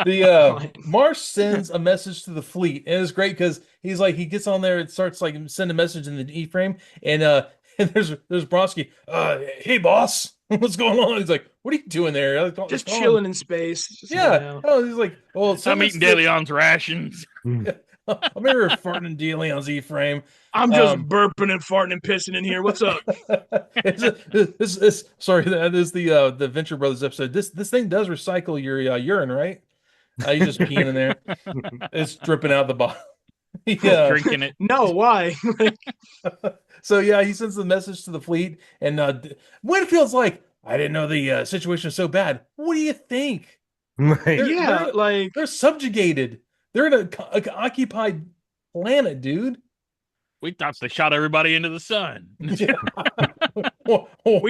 Yeah. Marsh sends a message to the fleet, and it's great because he's like, he gets on there and starts like send a message in the E-frame, and there's Bronsky, hey boss, what's going on? He's like, what are you doing there? Like, just chilling in space. Just oh, he's like, well, I'm eating DeLeon's rations. I'm here farting in DeLeon's E-frame. I'm just burping and farting and pissing in here. What's up? Sorry, that is the Venture Brothers episode. This thing does recycle your urine, right? You just peeing in there. It's dripping out the bottom. Yeah, drinking it. No, why? So yeah, he sends the message to the fleet, and Winfield's like, I didn't know the situation was so bad. What do you think? Right. They're subjugated. They're in an occupied planet, dude. We thought they shot everybody into the sun. We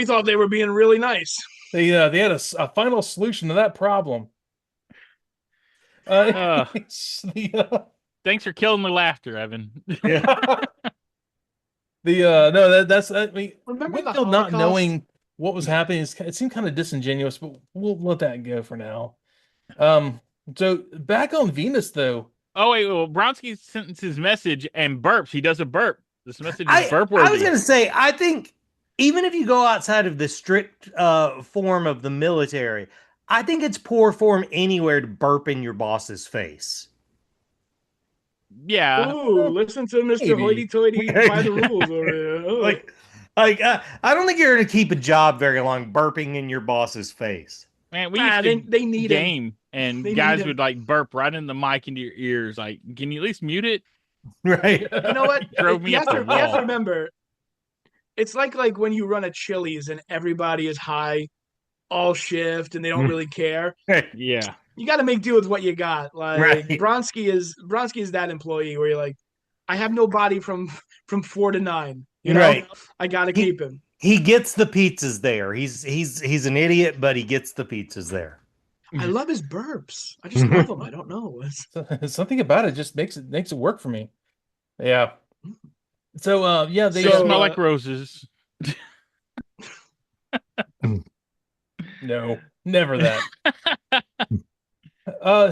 thought they were being really nice. They had a final solution to that problem. Thanks for killing the laughter, Evan. That's I mean, Remember the Whitfield not Holocaust? knowing what was happening it seemed kind of disingenuous, but we'll let that go for now. So back on Venus though. Oh wait, well, Bronsky sends his message and burps. He does a burp. This message is burp worthy. I was going to say, I think even if you go outside of the strict form of the military, I think it's poor form anywhere to burp in your boss's face. Yeah. Ooh, listen to Mr. Hoity-toity by the rules over there. Oh. I don't think you're going to keep a job very long burping in your boss's face. Man, we used to they need game, and guys would like burp right in the mic into your ears. Like, can you at least mute it? Right. You know what? Drove me up the You have to wall. remember, it's like when you run a Chili's and everybody is high all shift and they don't really care. Yeah. You got to make do with what you got. Like Right. Bronsky is that employee where you're like, I have no body from 4 to 9. You know, Right. I got to keep him. He gets the pizzas there. He's an idiot, but he gets the pizzas there. I love his burps. I just love him. I don't know. Something about it just makes it work for me. Yeah. So yeah, they They smell like roses. No, never that.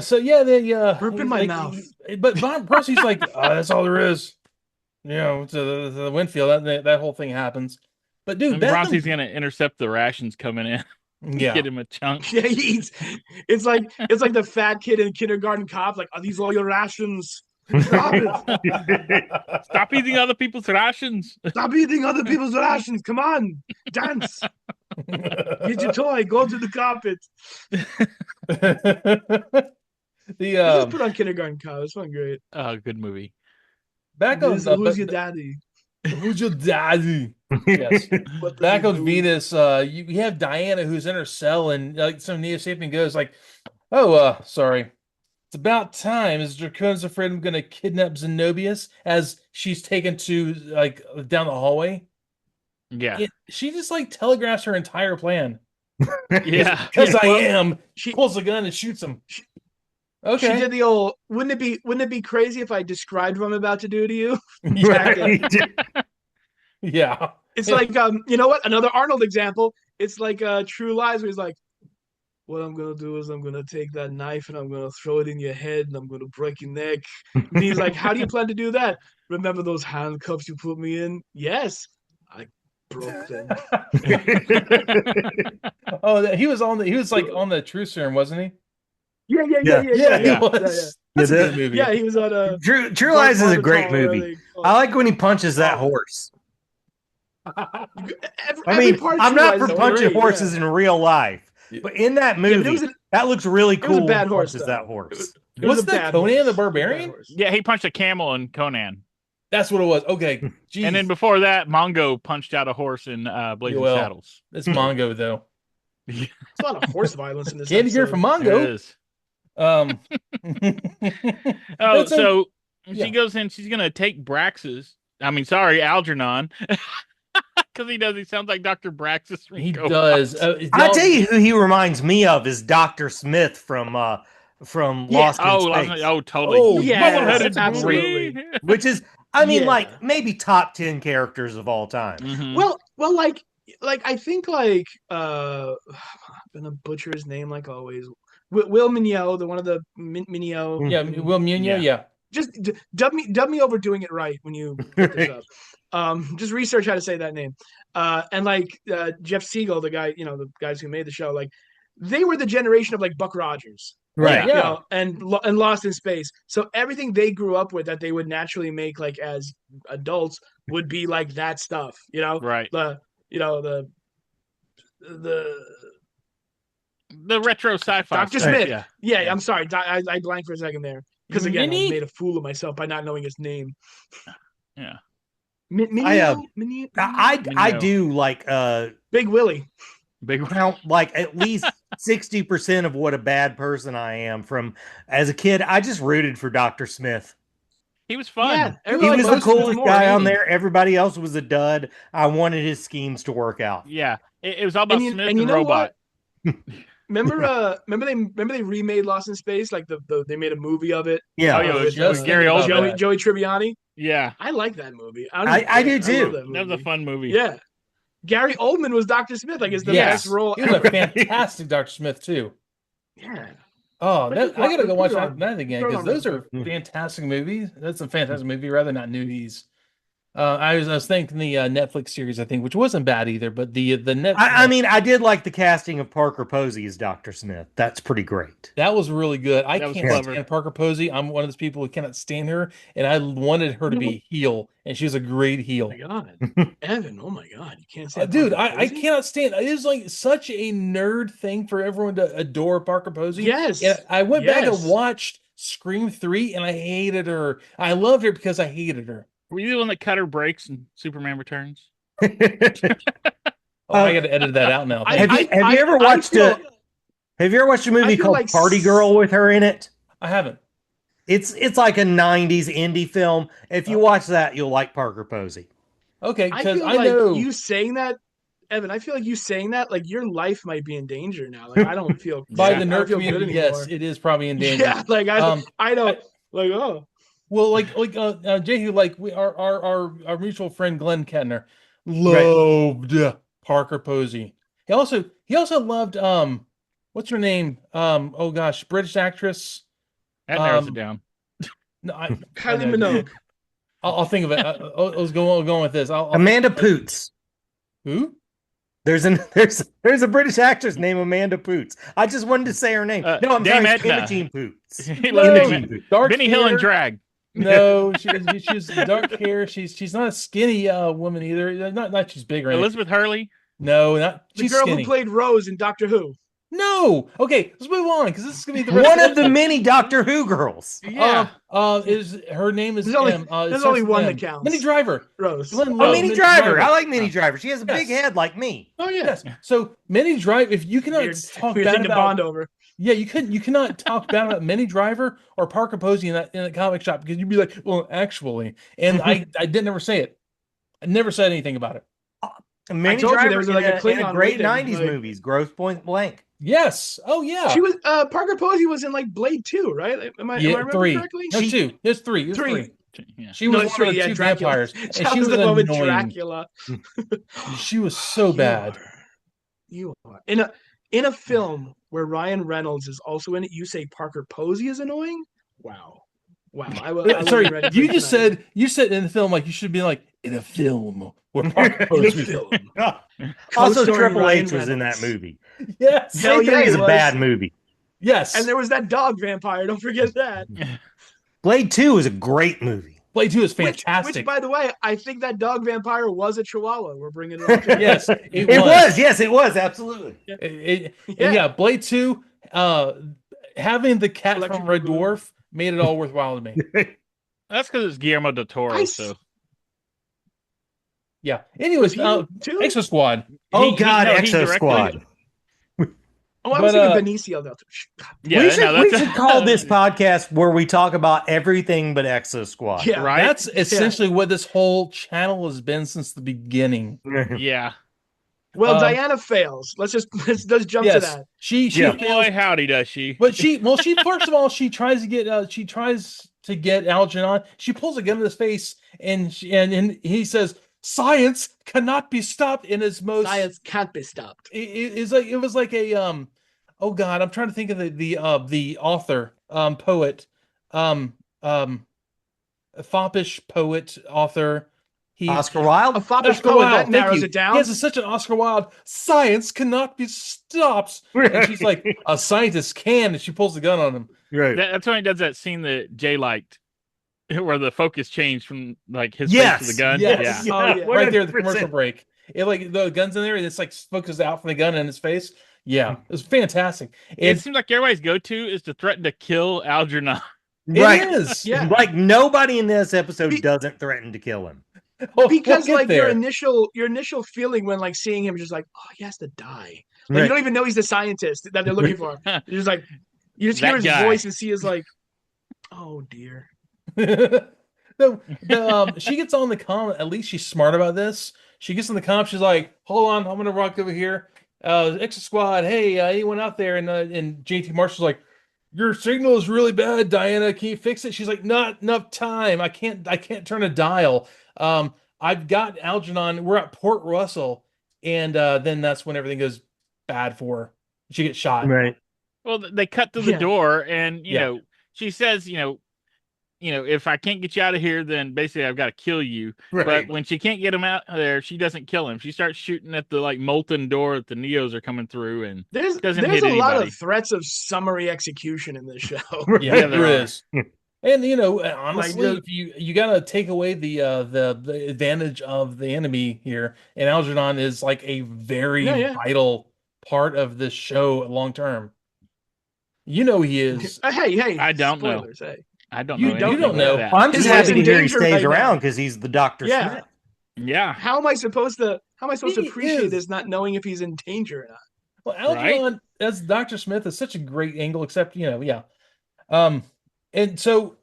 So yeah, they burp in my mouth. But Percy's like, that's all there is. You know, to the Winfield, that whole thing happens. But dude, Bronte's gonna intercept the rations coming in. Yeah. Get him a chunk. Yeah, he eats. It's like the fat kid in Kindergarten Cop. Like, are these all your rations? Stop it! Stop eating other people's rations. Stop eating other people's rations. Come on, dance. Get your toy. Go to the carpet. The I just put on Kindergarten Cop. It's fun, great. Oh, good movie. back on Who's your daddy? who's your daddy? Yes. What does Back he on do? Venus, you have Diana who's in her cell, and like some Neo Sapien goes like, "Oh, sorry, it's about time." Is Dracone's afraid I'm gonna kidnap Zenobius as she's taken to like down the hallway? Yeah. She just like telegraphs her entire plan. Yeah. Because I Well, am. She Pulls a gun and shoots him. she Okay. did the old. Wouldn't it be crazy if I described what I'm about to do to you? Right. Yeah. It's like you know what? Another Arnold example. It's like True Lies, where he's like, "What I'm gonna do is I'm gonna take that knife and I'm gonna throw it in your head and I'm gonna break your neck." And he's like, "How do you plan to do that? Remember those handcuffs you put me in? Yes, I broke them." Oh, he was like on the True Serum, wasn't he? Yeah, Yeah, he yeah. was. That's a good movie. Yeah, he was on a. True Lies is a great movie. I like when he punches that horse. I mean, I'm not for punching horses in real life, but in that movie, that looks really cool. It was a bad horse. That horse. Was that Conan the Barbarian? Yeah, he punched a camel in Conan. That's what it was. Okay. Jeez. And then before that, Mongo punched out a horse in Blazing Saddles. It's Mongo though. It's a lot of horse violence in this. Candy gear from Mongo. It is. Oh, so she goes in. She's gonna take Algernon, because he sounds like Dr. Braxis. He does. I'll tell you who he reminds me of is Dr. Smith from Lost in Space. Totally. Oh, yeah, absolutely. Which is, I mean, like maybe top 10 characters of all time. Mm-hmm. Well, like I think I'm gonna butcher his name like always. Will Mignot, one of the Mignot. Yeah, Will Mignot. Yeah. Just dub me over doing it right when you put this up. Just research how to say that name. And like Jeff Siegel, the guy, the guys who made the show, like they were the generation of like Buck Rogers. Right. Yeah. And Lost in Space. So everything they grew up with that they would naturally make like as adults would be like that stuff. Right. The retro sci-fi. Dr. Smith. Yeah. Yeah, I'm sorry. I blanked for a second there. Because again, I made a fool of myself by not knowing his name. Yeah. I do like Big Willie. Like at least 60% of what a bad person I am from as a kid. I just rooted for Dr. Smith. He was fun. Yeah, he was the coolest guy on there. Everybody else was a dud. I wanted his schemes to work out. Yeah. It was all about Smith and Robot. Remember they remade Lost in Space? Like they made a movie of it. Yeah. It was Gary Oldman. Joey Tribbiani. Yeah. I like that movie. I do too. That was a fun movie. Yeah. Gary Oldman was Dr. Smith. Like, it's the best role. He was a fantastic Dr. Smith too. Yeah. Oh, I gotta go watch that again because those are fantastic movies. That's a fantastic movie. Rather not nudies. I was thinking the Netflix series, I think, which wasn't bad either. But the Netflix. I mean, I did like the casting of Parker Posey as Dr. Smith. That's pretty great. That was really good. I can't stand Parker Posey. I'm one of those people who cannot stand her, and I wanted her to be heel, and she was a great heel. Oh my God, Evan! Oh my God, you can't stand. Dude, I cannot stand. It is like such a nerd thing for everyone to adore Parker Posey. Yes, and I went back and watched Scream 3, and I hated her. I loved her because I hated her. Were you the one that cut her brakes in Superman Returns? I got to edit that out now. Have you ever watched a movie called like Party Girl with her in it? I haven't. It's like a 90s indie film. If you watch that, you'll like Parker Posey. Okay, because I know you saying that, Evan. I feel like you saying that, like your life might be in danger now. Like I don't feel by the nerd community. Yes, it is probably in danger. Yeah, like I don't like oh. Well, Jehu, like our mutual friend Glenn Kettner loved Parker Posey. He also loved what's her name? Oh gosh, British actress. That narrows it down. No, Kylie Minogue. I'll think of it. I was going with this. Amanda Poots. Who? There's a British actress named Amanda Poots. I just wanted to say her name. No, I'm Dame sorry, it's Edna. Imogen Poots. No, Imogen Poots. dark Benny Hill and hair. drag. No, she's dark hair. She's not a skinny woman either. Not she's big or anything. Elizabeth Hurley. No, not The she's girl skinny. who played Rose in Doctor Who. No. Okay, let's move on because this is gonna be the rest One of of the many Doctor Who girls. Yeah. Is her name is There's only- M. It there's starts only with one M. that counts. Minnie Driver. Rose. Glenn Oh, Lowe, Minnie Driver. I like Minnie Driver. She has a big Yes. head like me. Oh yeah. Yes. So Minnie Driver. If you cannot talk Weird bad thing to about, bond over. yeah, you cannot talk bad about Minnie Driver or Parker Posey in that comic shop because you'd be like, well, actually, and I didn't ever say it. I never said anything about it. Minnie told you Driver there was in like a in Klingon great waiting, 90s like- movies, Gross Point Blank. Yes. Oh yeah. She was Parker Posey was in like Blade 2, right? Am I remembering three. correctly? No, two. There's three. There's Three. three. Yeah. She was No, one it's three, of the yeah, two Dracula. vampires, and That she was was the one with annoying. Dracula. She was so bad. You are in a film where Ryan Reynolds is also in it. You say Parker Posey is annoying? Wow. I wasn't Sorry, ready for you it just tonight. said in the film like you should be like in a film where Parker in a Posey. film. Also, Co-starring Triple Ryan H was in that Reynolds. movie. Yes. Hell Blade yeah, 3 is he a was. bad movie. Yes. And there was that dog vampire. Don't forget that. Blade 2 is a great movie. Blade 2 is Which, fantastic. by the way, I think that dog vampire was a Chihuahua. We're bringing it up. Yes, It was. Yes, it was. Absolutely. Yeah, Blade 2, having the cat Electric from Red Boogaloo. Dwarf made it all worthwhile to me. That's because it's Guillermo del Toro. I So Yeah. Anyways, Was he too? Exo Squad. Oh, He- God, no, he Exo directed Squad. it. Oh, I was But, thinking Benicio del Toro. yeah, we should, no, we that's should call this podcast where we talk about everything but Exo Squad. Yeah. right. That's essentially what this whole channel has been since the beginning. Yeah. Well, Um, Diana fails. Let's jump to Yes. that. She Yeah. fails. Boy, howdy does she? But she first of all she tries to get Algernon. She pulls a gun in his face and and he says science cannot be stopped in his most Science can't be stopped. it was like a oh god, I'm trying to think of the author poet foppish poet author Oscar Wilde? A foppish Oscar poet Wilde, that thank narrows you. it down. Yes, it's such an Oscar Wilde. Science cannot be stopped. And she's like, a scientist can, and she pulls the gun on him. Right. That's when he does that scene that Jay liked, where the focus changed from like his face Yes. to the gun. Yes. Yeah. Oh, yeah. Right there at the 100%. commercial break. It like the gun's in there, and it's like focuses out from the gun in his face. Yeah, it was fantastic. It seems like everybody's go-to is to threaten to kill Algernon. Right. It is. Yeah. Like nobody in this episode Be- doesn't threaten to kill him. Oh, Because we'll get like there. your initial feeling when like seeing him is just like, oh, he has to die. Like Right. you don't even know he's the scientist that they're looking for. You're just like you just hear That his guy. voice and see his like, oh dear. She gets on the comm. At least she's smart about this. She gets on the comm. She's like, "Hold on, I'm gonna walk over here. Exo Squad, hey, anyone out there?" And JT Marshall's like, "Your signal is really bad, Diana. Can you fix it?" She's like, "Not enough time. I can't turn a dial. I've got Algernon. We're at Port Russell, and then that's when everything goes bad for her. She gets shot. Right. Well, they cut through the Yeah. door, and you Yeah. know, she says, if I can't get you out of here, then basically I've got to kill you. Right. But when she can't get him out of there, she doesn't kill him. She starts shooting at the like molten door that the Neos are coming through, and There's Doesn't there's hit a lot anybody. of threats of summary execution in this show. Yeah, Yeah, there there are. is. And honestly, Like, if you gotta take away the advantage of the enemy here, and Algernon is like a very Yeah. vital part of this show long term. You know he is. Hey, I don't know. spoilers, Hey. I don't You know. don't anything know. about I'm that. just He's happy in to hear he danger stays right now. around because he's the Dr. Yeah. Smith. Yeah, How am I supposed to He appreciate is. this not knowing if he's in danger or not? Well, Algernon as Dr. Smith is such a great angle, except yeah. And so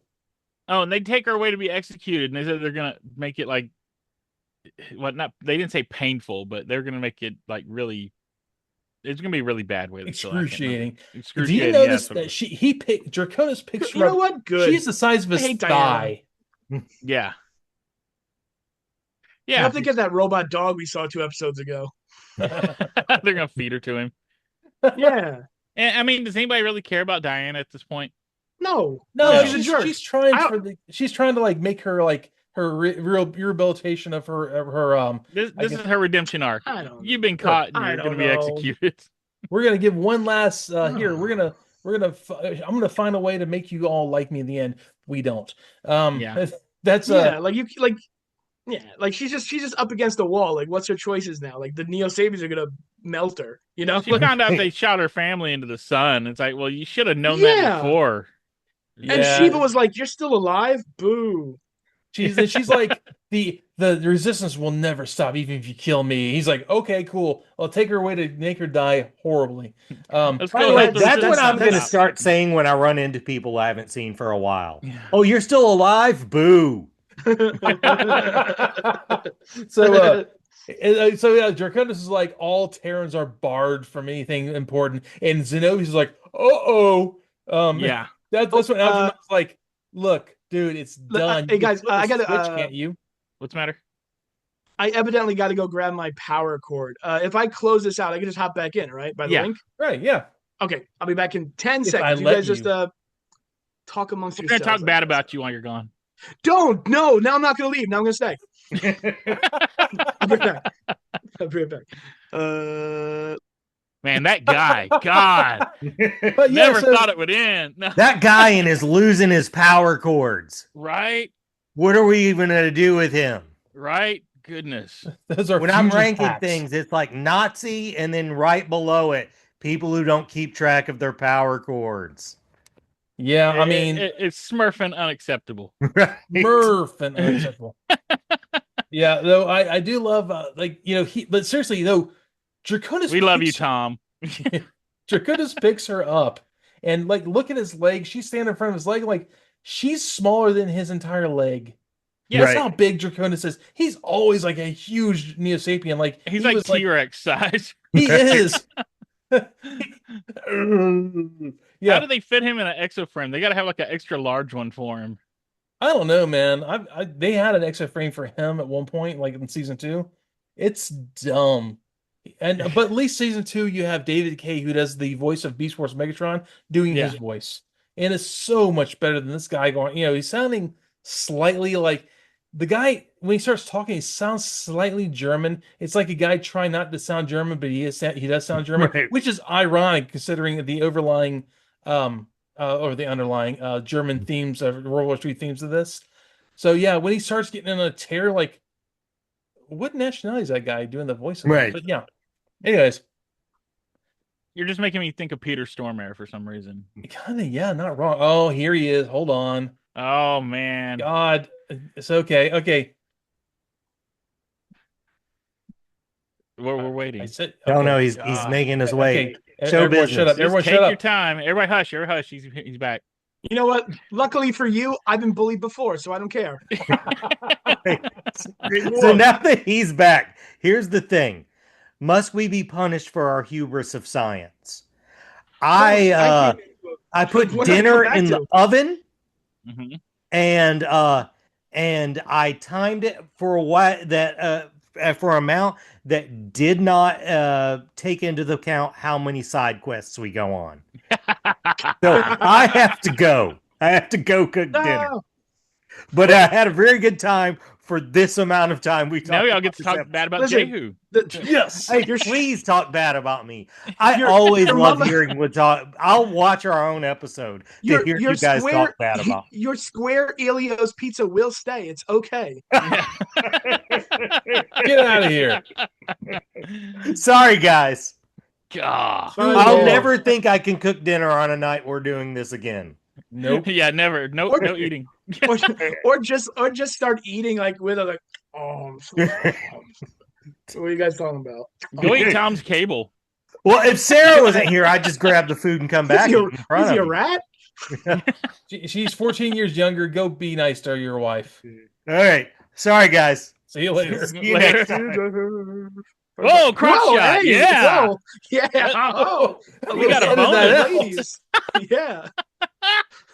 Oh, and they take her away to be executed, and they said they're gonna make it like what? Not they didn't say painful, but they're gonna make it like really. It's gonna be a really bad way. excruciating. Do Excruciating. you notice that Draconis picks You her know up. what? Good. She's the size of I his hate Diana. thigh. Yeah. You Yeah. have to get that robot dog we saw 2 episodes ago. They're gonna feed her to him. Yeah. And I mean, does anybody really care about Diana at this point? No. No, She's a jerk. she's trying to like make her like her rehabilitation of her This I is guess her redemption arc. I don't You've been sure. caught and I you're going to don't be know. executed. we're gonna give one last here. I'm gonna find a way to make you all like me in the end. We don't. Yeah. That's Yeah, like she's just up against the wall. Like, what's her choices now? Like the Neo Sabians are gonna melt her. You know? She found out they shot her family into the sun. It's like, well, you should have known that Yeah. before. And yeah. Shiva was like, "You're still alive? Boo!" She's like the resistance will never stop even if you kill me. He's like, okay, cool. I'll take her away to make her die horribly. Let's By the go. way, Help the that's what resistance I'm going to stop. start saying when I run into people I haven't seen for a while. Yeah. Oh, you're still alive? Boo. So yeah, Draconis is like all Terrans are barred from anything important, and Zenobis is like, uh-oh. Yeah. That's what Algernon's like. Look, dude, it's done. Hey You can guys, flip a I gotta. switch, can't you? What's the matter? I evidently got to go grab my power cord. If I close this out, I can just hop back in, right? By the Yeah. link. Right? Yeah. Okay, I'll be back in 10 If I seconds. You let guys just you. talk amongst We're going yourselves. to talk bad about you while you're gone. Don't. No. Now I'm not going to leave. Now I'm going to stay. I'll be right back. I'll be right back. Man, that guy, God, But yeah, never so- thought it would end. No. That guy and is losing his power cords. Right? What are we even going to do with him? Right? Goodness. Those are When I'm fusion ranking packs. things, it's like Nazi, and then right below it, people who don't keep track of their power cords. Yeah, I mean, It's smurfing unacceptable. Right? Murph and unacceptable. Yeah, though I do love but seriously though, Draconis. We love you, picks- Tom. Draconis picks her up and like look at his leg. She's standing in front of his leg, like she's smaller than his entire leg. Yeah, That's Right. how big Draconis is. He's always like a huge Neo Sapien. Like He's he like was T-Rex size. he is. How Yeah, do they fit him in an exoframe? They got to have like an extra large one for him. I don't know, man. They had an extra frame for him at one point, like in season 2. It's dumb. But at least season 2, you have David Kay, who does the voice of Beast Wars Megatron, doing his voice, and it's so much better than this guy going. He's sounding slightly like the guy when he starts talking. He sounds slightly German. It's like a guy trying not to sound German, but he does sound German, Right. which is ironic considering the overlying or the underlying German themes of World War III themes of this. So yeah, when he starts getting in a tear, like what nationality is that guy doing the voice of? Right. But yeah. Anyways, You're just making me think of Peter Stormare for some reason. kind of not wrong. Oh, here he is. Hold on. Oh man. God, it's okay. Okay. We're waiting. I said. Oh okay. no, he's God. making his way. Okay. Show Everyone business. shut up. Just Everyone take shut your up. time. Everybody hush. Everybody hush. He's back. You know what? Luckily for you, I've been bullied before, so I don't care. So now that he's back, here's the thing. Must we be punished for our hubris of science? I put What did I dinner come back in to? the oven hmm and I timed it for a while for an amount that did not take into account how many side quests we go on. So I have to go. I have to go cook dinner. No. But I had a very good time for this amount of time. We Now talked we all about get to this talk bad about Listen, Jehu. Yes. Hey, please talk bad about me. I always your love mama- hearing what talk. I'll watch our own episode to hear you guys talk bad about. Your square Elio's pizza will stay. It's okay. Get out of here. Sorry, guys. God. Sorry, I'll Lord. never think I can cook dinner on a night we're doing this again. Nope. Yeah, never. No, Or- no eating. or just start eating like with a like. Oh, I'm so what are you guys talking about? Go eat Tom's cable. Well, if Sarah wasn't here, I'd just grab the food and come back Is he in front is he of a you. rat? She's 14 years younger. Go be nice to your wife. All right. Sorry, guys. See you later. See you Later. next time. Oh, crotch Whoa, shot. hey, Yeah. whoa, yeah. Oh, We got a Edit that out. ladies. Yeah.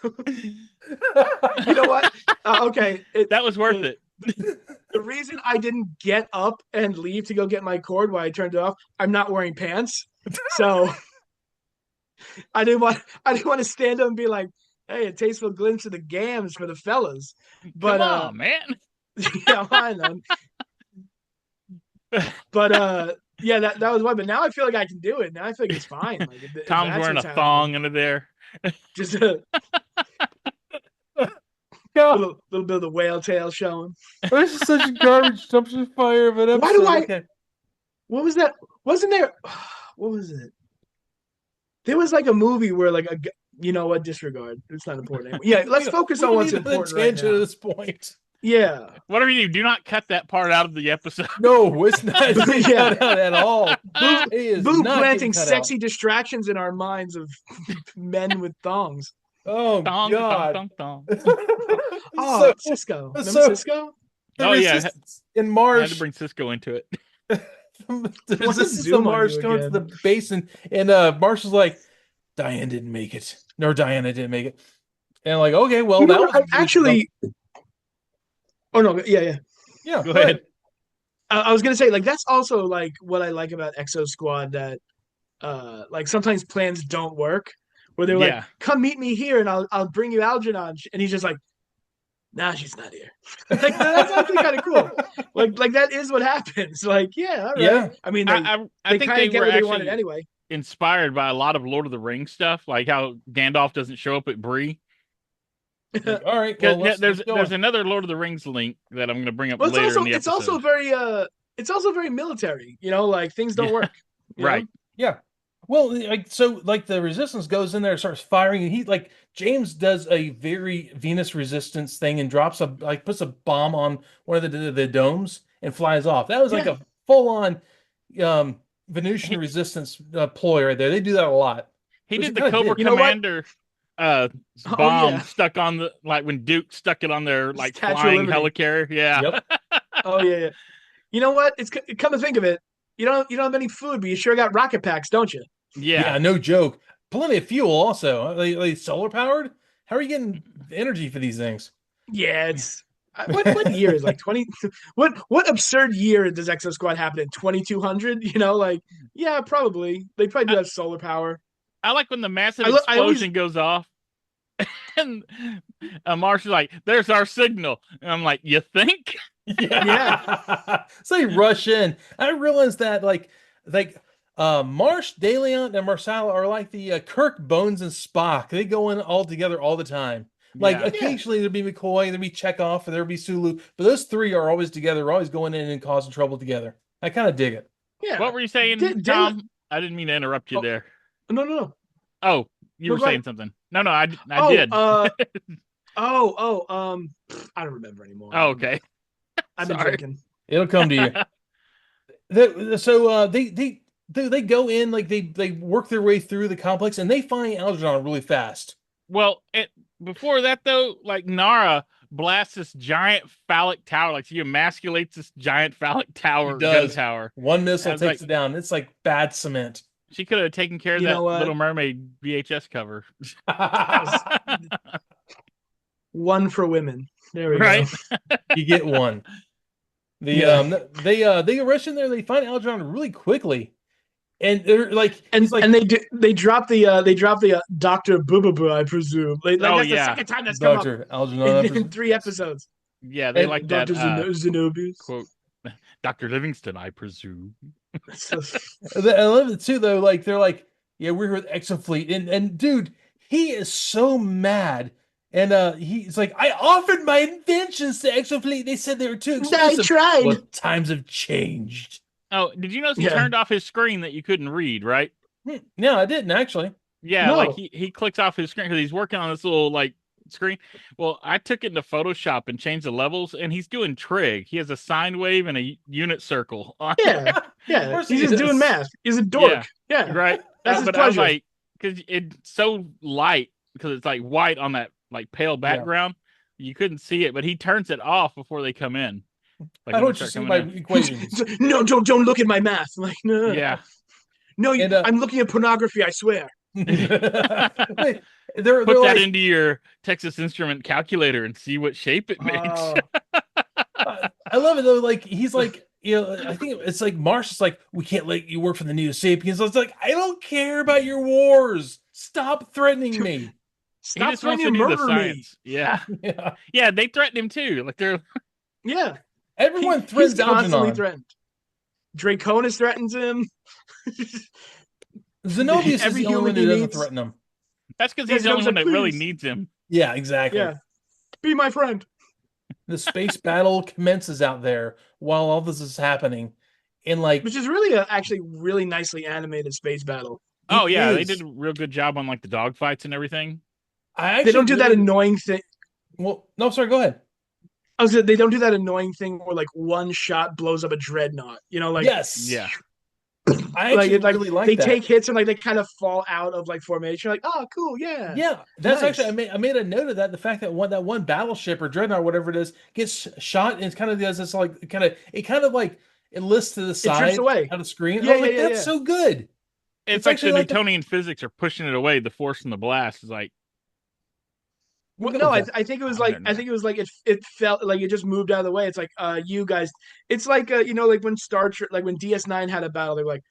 You know what? Okay. That was worth it. The reason I didn't get up and leave to go get my cord while I turned it off, I'm not wearing pants. So I didn't want to stand up and be like, hey, a tasteful glimpse of the gams for the fellas. But Come on, man. Yeah, I know. But yeah, that was one. But now I feel like I can do it. Now I feel like it's fine. Like if Tom's that's wearing a what's thong happening, under there. just a God, little bit of the whale tail showing. this is such a garbage dumpster fire of an Why do episode. I? Okay. What was that? Wasn't there? What was it? There was like a movie where like you know what? Disregard. It's not important anymore. Yeah, let's focus We on don't what's need a important right tangent now. at this point. Yeah. Whatever you do not cut that part out of the episode. No, it's not getting Yeah. cut out at all. Boo, It is Boo not planting getting cut sexy out. distractions in our minds of men with thongs. Oh Thong, God. thong, thong, thong. Oh, so, Cisco. Remember so Cisco? the Oh, yeah. resistance in I had to Marsh. bring Cisco into it. The to resistance of zoom on Marsh you going to again. the basin, and Marsh is like, Diane didn't make it. No, Diana didn't make it. And like, okay, well, You know that what? was I actually. Oh no! Yeah. yeah. Go ahead. I was gonna say like that's also like what I like about Exosquad that like sometimes plans don't work where they're like Yeah. come meet me here and I'll bring you Algernon and he's just like nah she's not here like that's actually kind of cool like that is what happens like yeah all right Yeah. I mean I they think kind they of get were what they wanted actually anyway. inspired by a lot of Lord of the Rings stuff, like how Gandalf doesn't show up at Bree. Like, all right, Because well, let's go. there's another Lord of the Rings link that I'm going to bring up Well, later in the it's episode. also very military, you know, like things don't Yeah. work. you Right. know? Yeah. Well, like so, like the resistance goes in there, and starts firing, and he like James does a very Venus resistance thing and drops puts a bomb on one of the domes and flies off. That was like Yeah. a full on Venusian He- resistance ploy right there. They do that a lot. He Which did he the kinda Cobra did. You know what? Commander Oh bomb yeah, stuck on the like when Duke stuck it on their like Statue of flying Liberty. helicarrier. Yeah. Yep. Oh yeah. You know what? It's come to think of it, you don't have any food, but you sure got rocket packs, don't you? Yeah. Yeah, no joke. Plenty of fuel also. They solar powered. How are you getting energy for these things? Yeah, it's what year is like 20 what absurd year does Exosquad happen in 2200? You know, like yeah, probably. They probably do have solar power. I like when the massive I always explosion goes off. And Marshall's like, "There's our signal," and I'm like, "You think?" Yeah. So they rush in. I realized that Marsh, DeLeon, and Marsala are like the Kirk, Bones, and Spock. They go in all together all the time. Like Yeah. occasionally there'll be McCoy, there'll be Chekhov, or there'll be Sulu, but those three are always together, always going in and causing trouble together. I kind of dig it. Yeah. What were you saying, Tom? I didn't mean to interrupt you there. No. Oh, you No, were go saying ahead. something. No, I Oh, did. I don't remember anymore. Oh, okay. I've been Sorry. drinking. It'll come to you. They go in like they work their way through the complex and they find Algernon really fast. Well, before that though, like Nara blasts this giant phallic tower, like she emasculates this giant phallic tower, He gun does. tower. One missile It's takes like- it down. It's like bad cement. She could have taken care of You that know what? Little Mermaid VHS cover. One for women. There we Right. go. You get one. They rush in there. They find Algernon really quickly, and they're like, And he's like, they drop the Dr. Boo, I presume. Like Oh, that's yeah. the second time that's come up Dr. Algernon. in 3 episodes. Yeah, they And like that Dr. Zenobis. quote. Dr. Livingston, I presume. So, I love it too, though. Like they're like, yeah, we're here with Exofleet, and dude, he is so mad. And he's like, I offered my inventions to Exofleet. They said they were too expensive. tried. Well, times have changed. Oh, did you notice he Yeah. turned off his screen that you couldn't read, right? No, I didn't actually. Yeah, No. like he clicks off his screen because he's working on this little like screen. Well, I took it into Photoshop and changed the levels, and he's doing trig. He has a sine wave and a unit circle. On Yeah. Of Yeah. course He's he just is. doing math. He's a dork. Yeah. right. That's his But I was pleasure. like, because it's so light because it's like white on that like pale background, you couldn't see it. But he turns it off before they come in. Like I when don't they just see start my coming in. equations. No, don't look at my math. I'm like, no. Yeah. No, And, I'm looking at pornography, I swear. they're Put that like, into your Texas Instrument calculator and see what shape it makes. Oh, I love it though. Like he's like, I think it's like Marsh is like, we can't let you work for the Neo Sapiens. I was like, I don't care about your wars. Stop threatening me. He stop just wants threatening to to do the murder me. science. Yeah. Yeah. Yeah, they threaten him too. Like they're Yeah, Everyone he's threatens constantly Algernon. threatened. Draconis threatens him. Zenobius is Every the only human one who he doesn't meets. threaten him. That's because Yeah, he's the only Zenobi's one like, that really please. needs him. Yeah, exactly. Yeah, be my friend. The space battle commences out there while all this is happening. And like Which is really actually really nicely animated space battle. Oh it yeah, they did is. a real good job on like the dogfights and everything. I They don't actually do that really annoying thing. well, no, sorry, go ahead. They don't do that annoying thing where like one shot blows up a dreadnought. You know, Yes. Yeah. I like actually it like really like they that. take hits and like they kind of fall out of like formation. Like, oh, cool, yeah, Yeah, that's nice. actually I made a note of that. The fact that one battleship or dreadnought, whatever it is, gets shot and it kind of does this like kind of like it lifts to the It drifts side away. on the screen. And I Yeah, was yeah, like, yeah, that's yeah. so good. It's It's like the actually like the Newtonian physics are pushing it away. The force from the blast is like, we'll Well, go no, with that. I think it was I'm like done I with think it was like it felt like it just moved out of the way. It's like you guys. It's like you know like when Star Trek like when DS9 had a battle, they were like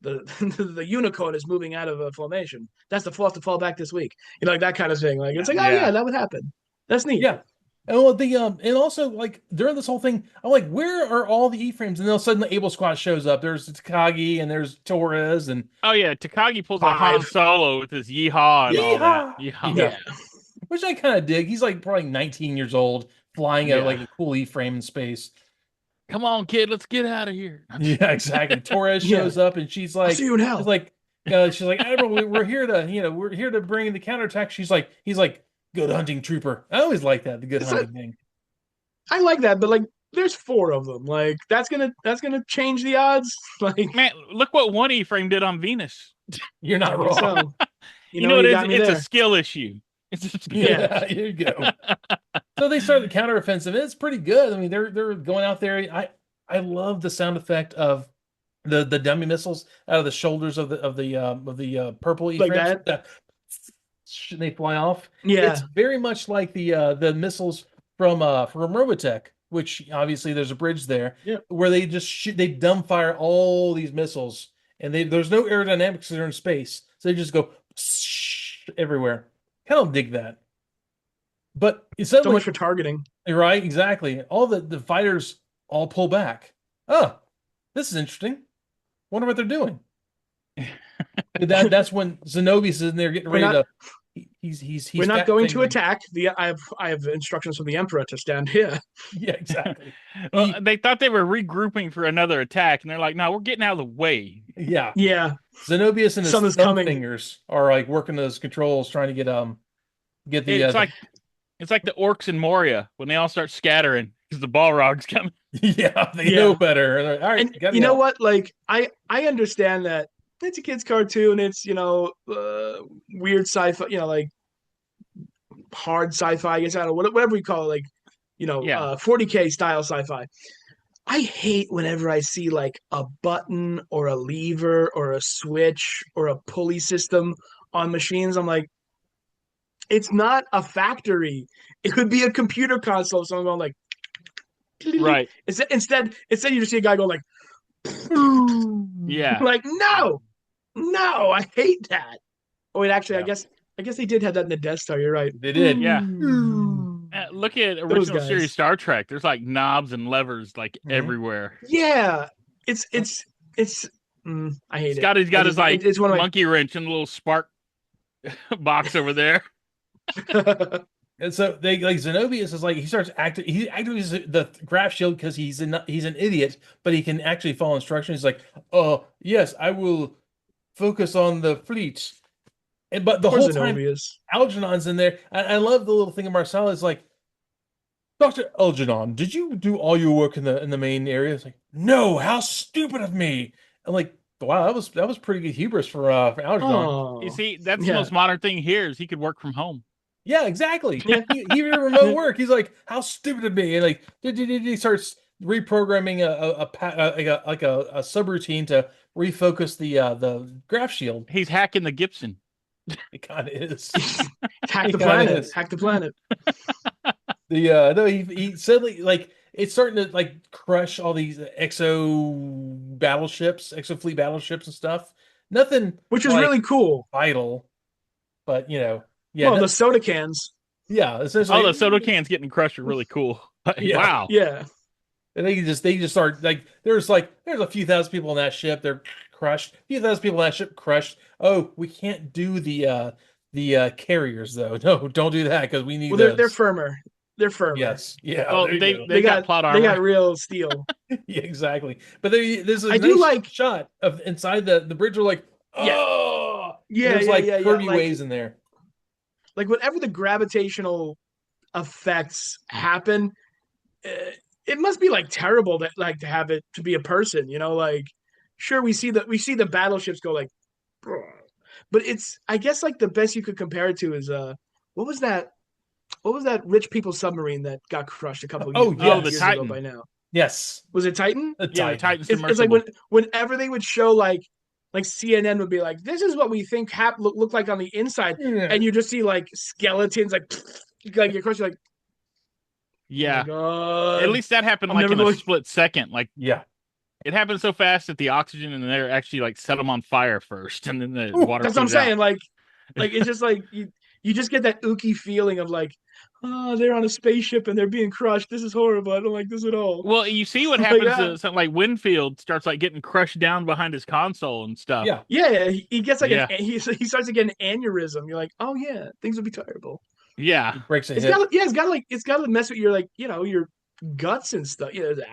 the the unicorn is moving out of a formation. That's the force to fall back this week. You know like that kind of thing. Like it's like oh Yeah. yeah that would happen. That's neat. Yeah. And well, the and also like during this whole thing, I'm like, where are all the E-frames? And then all of a sudden the Able Squad shows up. There's Takagi and there's Torres and oh yeah, Takagi pulls a Han Five. Solo with his yeehaw and all that. Yeehaw! Yeehaw. Yeah. Yeah. Which I kind of dig. He's like probably 19 years old, flying a Yeah. like a cool E-frame in space. Come on, kid, let's get out of here. Yeah, exactly. Torres Yeah. shows up and she's I'll see you in hell. she's like, Admiral, we're here to, we're here to bring the counterattack. He's like, good hunting, trooper. I always like that, the good It's hunting thing. I like that, but like there's four of them. Like that's gonna change the odds. Like Man, look what one E-frame did on Venus. You're not wrong. so, You know what you it is? got me It's there. a skill issue. It's a skill Yeah, issue. here you go. So they start the counteroffensive. It's pretty good. I mean, they're going out there. I love the sound effect of the dummy missiles out of the shoulders of the purple Like E-frames. that? They fly off. Yeah. It's very much like the missiles from Robotech, which obviously there's a bridge there, Yeah. where they just they dumbfire all these missiles, and there's no aerodynamics because they're in space, so they just go everywhere. Kind of dig that. But it's So suddenly much for targeting. right, exactly. All the fighters all pull back. Oh, this is interesting. Wonder what they're doing. That's when Zenobius is in there getting We're ready not- to. He's We're not fat going to fingering. attack. I have instructions from the Emperor to stand here. Yeah, exactly. Well, they thought they were regrouping for another attack, and they're like, "No, we're getting out of the way." Yeah, Yeah. Zenobius and his Something's thumb coming. fingers are like working those controls, trying to get the. It's like the orcs in Moria when they all start scattering because the Balrog's coming. Yeah, they Yeah. know better. They're like, all right, And gotta you know go. what? Like I understand that it's a kids cartoon. It's weird sci-fi. Like hard sci-fi. I guess I don't know whatever we call it. Like Yeah. 40K style sci-fi. I hate whenever I see like a button or a lever or a switch or a pulley system on machines. I'm like, it's not a factory. It could be a computer console. Someone going like, Right. Instead, you just see a guy go like, Yeah. like no, I hate that. Oh wait, actually, Yeah. I guess they did have that in the Death Star. You're right. They did. Yeah. Look at original guys. series Star Trek. There's like knobs and levers like Mhm. everywhere. Yeah, it's. I hate it. He's got his like it's one of monkey wrench and a little spark box over there. my. And so they like Zenobius is like he starts acting. He activates the graph shield because he's an idiot, but he can actually follow instructions. He's like, oh yes, I will focus on the fleet. And but the Poor whole time Zenobia. Algernon's in there. I love the little thing of Marcella is like, Dr. Algernon, did you do all your work in the main area? It's like, no, how stupid of me. I'm like, wow, that was pretty good hubris for Algernon. Oh, You see, that's the Yeah. most modern thing here is he could work from home. Yeah, exactly. Yeah. He even remote work. He's like, how stupid of me. And like he starts reprogramming a subroutine to refocus the graph shield. He's hacking the Gibson. It kind of is. hack He the kinda planet. is. Hack the planet. No, he suddenly like it's starting to like crush all these exo fleet battleships and stuff. Nothing Which is like, really cool. vital, but yeah, Well, the soda cans. yeah, essentially. Oh, the soda cans getting crushed are really cool. Yeah. Wow. Yeah. And they just start there's a few thousand people on that ship. They're crushed. A few thousand people on that ship crushed. Oh, we can't do the carriers though. No, don't do that because we need Well, they're those. firmer. They're firmer. Yes. Yeah. Well, There you go. they got plot armor. real steel. Yeah, exactly. But there's a I do nice like. shot of inside the bridge. We're like, Yeah. oh, Yeah, there's yeah. curvy Like, waves in there. like whatever the gravitational effects happen, it must be like terrible that like to have it to be a person. Like sure we see the battleships go like, but it's I guess like the best you could compare it to is what was that rich people submarine that got crushed a couple Oh, years, yes. The years Titan. ago by now? Yes. Was it Titan? The Yeah, the Titan. Titan It's like submersible. whenever they would show like CNN would be like, this is what we think look like on the inside, Yeah. and you just see like skeletons like you're crushed, like, Yeah. oh my God. At least that happened I'm like never in a going- split second. Like Yeah. it happened so fast that the oxygen in there actually like set them on fire first, and then the water. That's what I'm cools out. saying. Like it's just like you just get that ooky feeling of like, oh, they're on a spaceship and they're being crushed. This is horrible. I don't like this at all. Well, you see what Like, happens yeah. to something like Winfield starts like getting crushed down behind his console and stuff. Yeah. Yeah, he gets like Yeah. he starts to get an aneurysm. You're like, oh yeah, things will be terrible. Yeah. Breaks a It's hip. got to mess with your like your guts and stuff.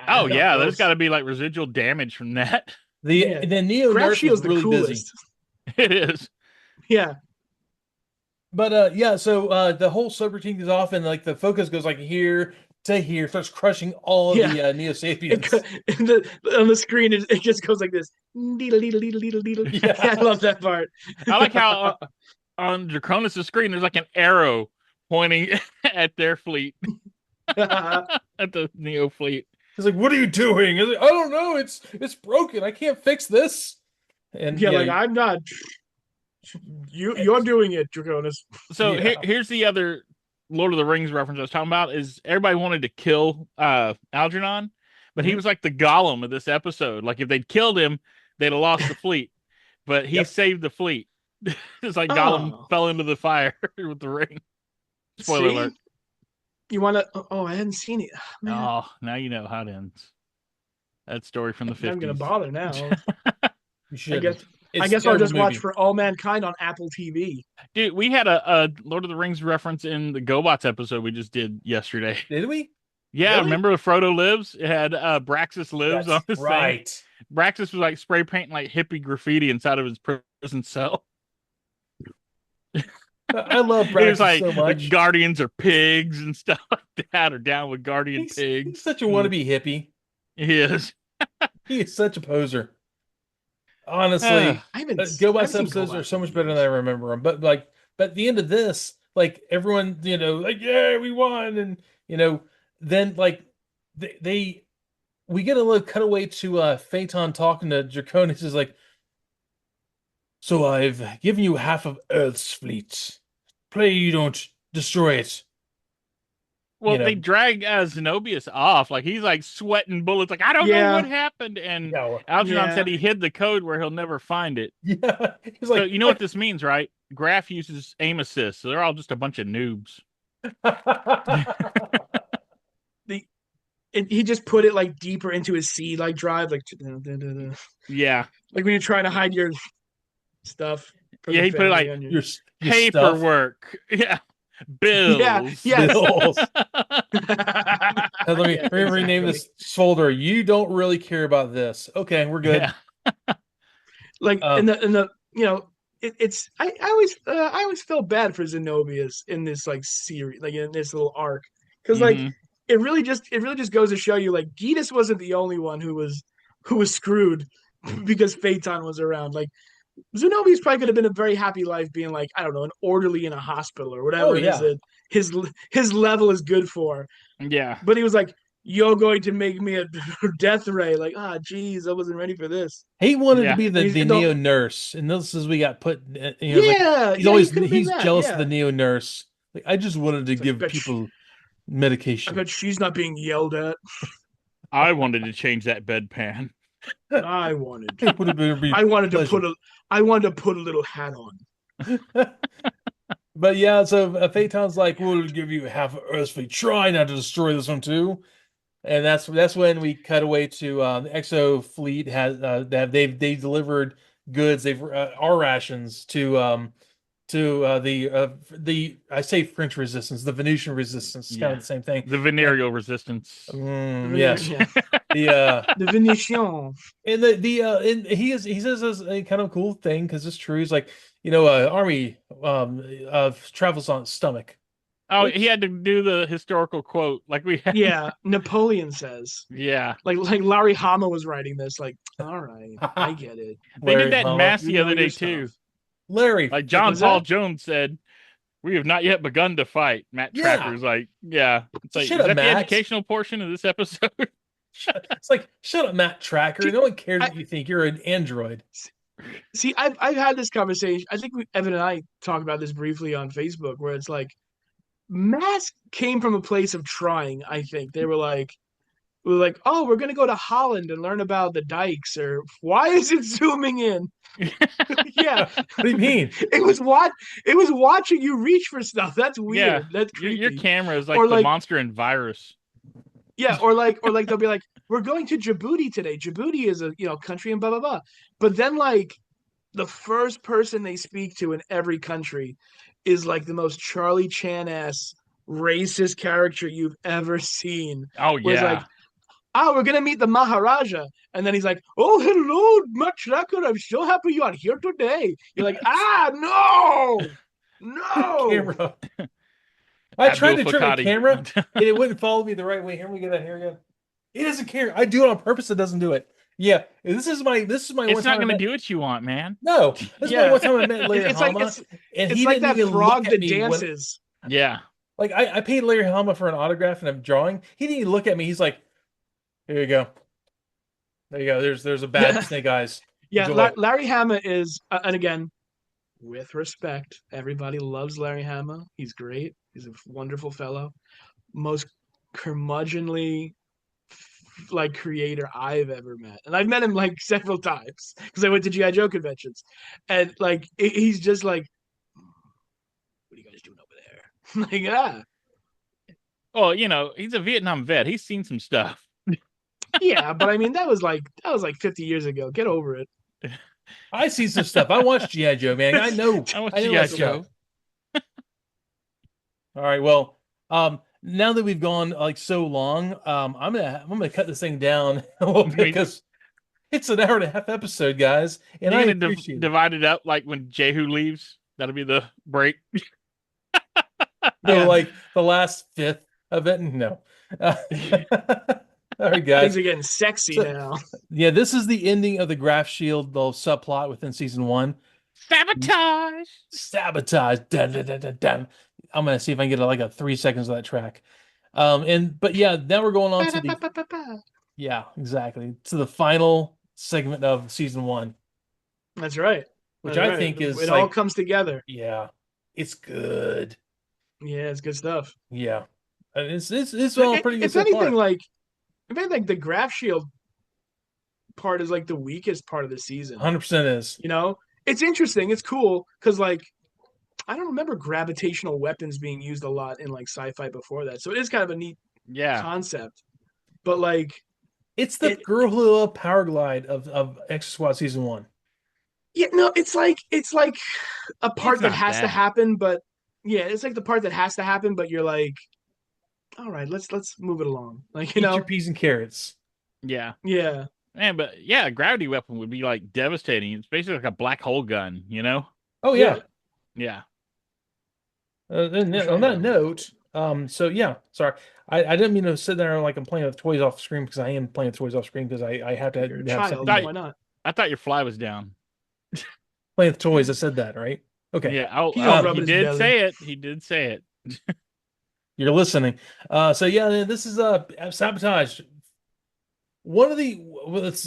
Oh yeah, there's gross. got to be like residual damage from that. The Neo Craft Nurse Shield's was really the busy. coolest. It is. Yeah, But yeah, so the whole subroutine goes off and like the focus goes like here to here, starts crushing all of Yeah. the Neo Sapiens. on the screen it just goes like this. Deedle, deedle, deedle, deedle, deedle. Yeah. Yeah, I love that part. I like how on Draconis' screen there's like an arrow pointing at their fleet, at the Neo fleet. He's like, "What are you doing?" He's like, "I don't know. It's broken. I can't fix this." And Yeah, like I'm not. You're doing it, Draconis. So Yeah. here's the other Lord of the Rings reference I was talking about is everybody wanted to kill Algernon, but he Mhm. was like the Gollum of this episode. Like if they'd killed him, they'd have lost the fleet. But he Yep. saved the fleet. It's like Gollum Oh. fell into the fire with the ring. Spoiler See? alert. You want to? Oh, I hadn't seen it. Man, Oh, now you know how it ends. That story from the 50s. I'm gonna bother now. you should. I guess I'll just watch For All Mankind on Apple TV. Dude, we had a Lord of the Rings reference in the GoBots episode we just did yesterday. Did we? Yeah, Really? remember Frodo Lives? It had Braxis Lives on the right. thing. Braxis was like spray painting like hippie graffiti inside of his prison cell. I love It was Braxton like so much. Guardians are pigs and stuff like that, or down with Guardian pigs. He's such a wannabe hippie. He is. He is such a poser. Honestly, Ah. I haven't. GoBots I've seen episodes are GoBots so much in better than I remember them. But at the end of this, like everyone, like yeah, we won, and then like we get a little cutaway to Phaeton talking to Draconis is like, so I've given you half of Earth's fleet. Pray you don't destroy it. Well, You know. they drag Zenobius off. Like he's like sweating bullets. Like I don't know Yeah. what happened. And Yeah, Algernon Yeah. said he hid the code where he'll never find it. yeah. He's So like, you know what this means, right? Graph uses aim assist, so they're all just a bunch of noobs. He just put it like deeper into his C like drive, like Yeah. like when you're trying to hide your stuff. from Yeah, the he put it like family on your stuff. paperwork. Yeah. Bills. Yeah, yes. Bills. Let me Yeah, rename exactly. this folder. You don't really care about this. Okay, we're good. Yeah. Like Um, in the it's I always felt bad for Zenobius in this like series, like in this little arc, because like Mhm. it really just goes to show you like Gitas wasn't the only one who was screwed because Phaeton was around. Like Zenobius probably could have been a very happy life being like, I don't know, an orderly in a hospital or whatever Oh, it is yeah. that his level is good for. Yeah. But he was like, you're going to make me a death ray. Like, geez, I wasn't ready for this. He wanted Yeah. to be the He's- neo nurse, and this is we got put. Like, Yeah, he's yeah, always he could've been he's that, jealous yeah. of the neo nurse. Like I just wanted to It's like, give bet people I medication. bet she's not being yelled at. I wanted to change that bedpan. I wanted. It would have been I wanted to pleasure. put a little hat on. But yeah, so Phaeton's like, we'll give you half of Earth if we try not to destroy this one too. And that's when we cut away to the Exo fleet has that they delivered goods, they've our rations to the I say French resistance, the Venetian resistance, it's kind of Yeah. the same thing. The venereal resistance. Yes. Yeah. The The Venetian. and and he says this a kind of cool thing because it's true. He's like, army travels on its stomach. Oh, Which- he had to do the historical quote like we had. Yeah, Napoleon says. Yeah. Like Larry Hama was writing this. Like, all right, I get it. They Larry did that in Hama. Mass You the know other day your too. stuff. Larry, Like John was Paul that? Jones said, "We have not yet begun to fight." Matt Yeah. Tracker's like, "Yeah." It's like, Shut is up, that the Matt. educational portion of this episode? it's like, shut up, Matt Tracker. See, No one cares what you think. You're an android. See, I've had this conversation. I think Evan and I talked about this briefly on Facebook, where it's like, Mask came from a place of trying. I think they were like, oh, we're gonna go to Holland and learn about the dikes, or why is it zooming in? Yeah, What do you mean? it was watching you reach for stuff. That's weird. Yeah. That's Your creepy. camera is like Or the like- monster in Virus. Yeah, or like they'll be like, we're going to Djibouti today. Djibouti is a country and blah blah blah. But then like the first person they speak to in every country is like the most Charlie Chan ass racist character you've ever seen. Oh Where it's yeah. like, oh, we're gonna meet the Maharaja, and then he's like, oh, hello, Matracker, I'm so happy you are here today. You're like, no, no. Camera. I tried to Abdul turn my Fakati. camera and it wouldn't follow me the right way. Here we go. Here again. It doesn't care. I do it on purpose. It doesn't do it. Yeah, this is my It's one not time I going to met- do what you want, man. No, this is Yeah. my one time I met Larry It's like Hama, and it's he like didn't that even frog look at that me when, dances. Yeah. like I paid Larry Hama for an autograph and a drawing. He didn't even look at me. He's like, "Here you go. There you go. There's a bad Yeah. snake eyes." Yeah, Enjoy. Larry Hama is, and again, with respect, everybody loves Larry Hama. He's great. He's a wonderful fellow. Most curmudgeonly like creator I've ever met, and I've met him like several times because I went to GI Joe conventions, and like he's just like, what are you guys doing over there? Like, ah, Well, he's a Vietnam vet. He's seen some stuff. yeah, but I mean that was like 50 years ago. Get over it. I see some stuff. I watched GI Joe, man. I know. I watched know G.I. that stuff. Joe. All right. Well, now that we've gone like so long, I'm gonna cut this thing down a little bit because it's an hour and a half episode, guys, and I You're gonna appreciate it. divide it up like when Jehu leaves. That'll be the break. So, Yeah. like the last fifth of it, no. All right, guys. Things are getting sexy So- now. Yeah, this is the ending of the Graph Shield, the subplot within season 1. Sabotage. Sabotage. Dun, dun, dun, dun, dun. I'm gonna see if I can get like a 3 seconds of that track. But yeah, now we're going on to the yeah, exactly, to the final segment of season 1, That's right. which That's I right. think is it all like, comes together. yeah, it's good. Yeah, it's good stuff. Yeah, and it's all pretty good If so anything, far. the Graph Shield part is like the weakest part of the season. 100% is. It's interesting. It's cool because like I don't remember gravitational weapons being used a lot in like sci-fi before that, so it is kind of a neat Yeah. concept. But like, It's the girl who loved Power Glide of Exosquad season 1. yeah, no, it's like a part It's that not has to bad. happen, but yeah, it's like the part that has to happen, but you're like, all right, let's move it along. Like, Eat your peas and carrots. Yeah. yeah. Man, but yeah, a gravity weapon would be like devastating. It's basically like a black hole gun, Oh yeah. Yeah. And Wish I on that had. note, so yeah, sorry, I didn't mean to sit there and like I'm playing with toys off screen because I am playing with toys off screen because I have to You're a have child. something. Right. Why not? I thought your fly was down. Playing with toys. I said that right. Okay, Yeah. Oh, He's all he rubbing his did belly. say it. He did say it. you're listening. So yeah, this is Sabotage. One of the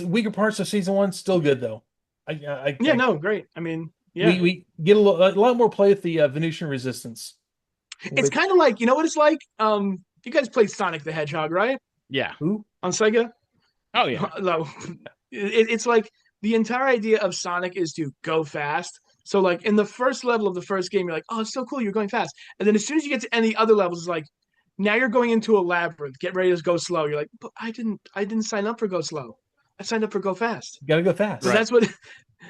weaker parts of season 1, still good though. Yeah, no, great. I mean, yeah. we get a lot more play with the Venutian Resistance. It's kind of like, you know what it's like? You guys played Sonic the Hedgehog, right? Yeah. Who? On Sega? Oh yeah. No. It's like the entire idea of Sonic is to go fast, So like in the first level of the first game, you're like, oh, it's so cool, you're going fast. And then as soon as you get to any other levels, it's like, now you're going into a labyrinth. Get ready to go slow. You're like, but I didn't sign up for go slow. I signed up for go fast. You gotta go fast. So Right.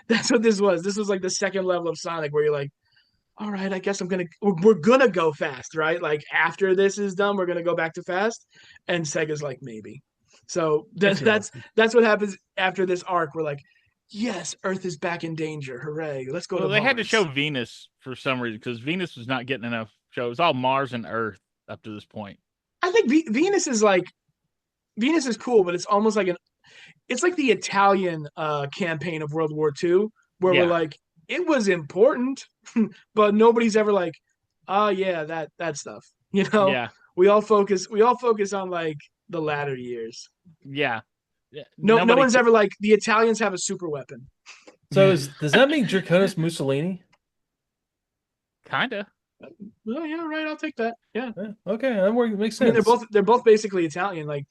that's what this was. This was like the second level of Sonic where you're like, all right, I guess we're gonna go fast, right? Like after this is done, we're gonna go back to fast. And Sega's like, maybe. So Yes, you're that's what happens after this arc. We're like, yes, Earth is back in danger. Hooray. Let's go Well, to they Mars. had to show Venus for some reason because Venus was not getting enough show. It was all Mars and Earth up to this point. I think Venus is like Venus is cool, but it's almost like it's like the Italian campaign of World War II, where we're Yeah. like, it was important, but nobody's ever like, oh yeah, that stuff. You know, Yeah. we all focus on like the latter years. Yeah. No Nobody one's ever like, the Italians have a super weapon. So does that make Draconis Mussolini? Kinda. Oh yeah, right. I'll take that. Yeah, Yeah, okay, that makes I mean sense. they're both basically Italian, like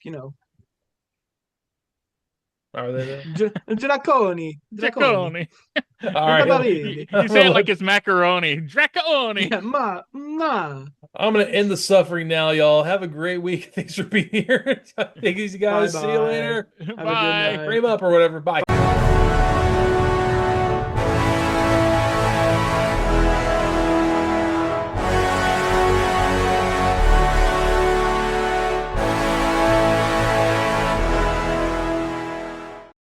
Are they though? Draconi. Draconi. All right. Barbarini. You say it like it's macaroni. Draconi. Yeah, ma. I'm gonna end the suffering now, y'all. Have a great week. Thanks for being here. Thank you guys. See you Bye-bye. later. Have a good Bye. night. Frame up or whatever. Bye.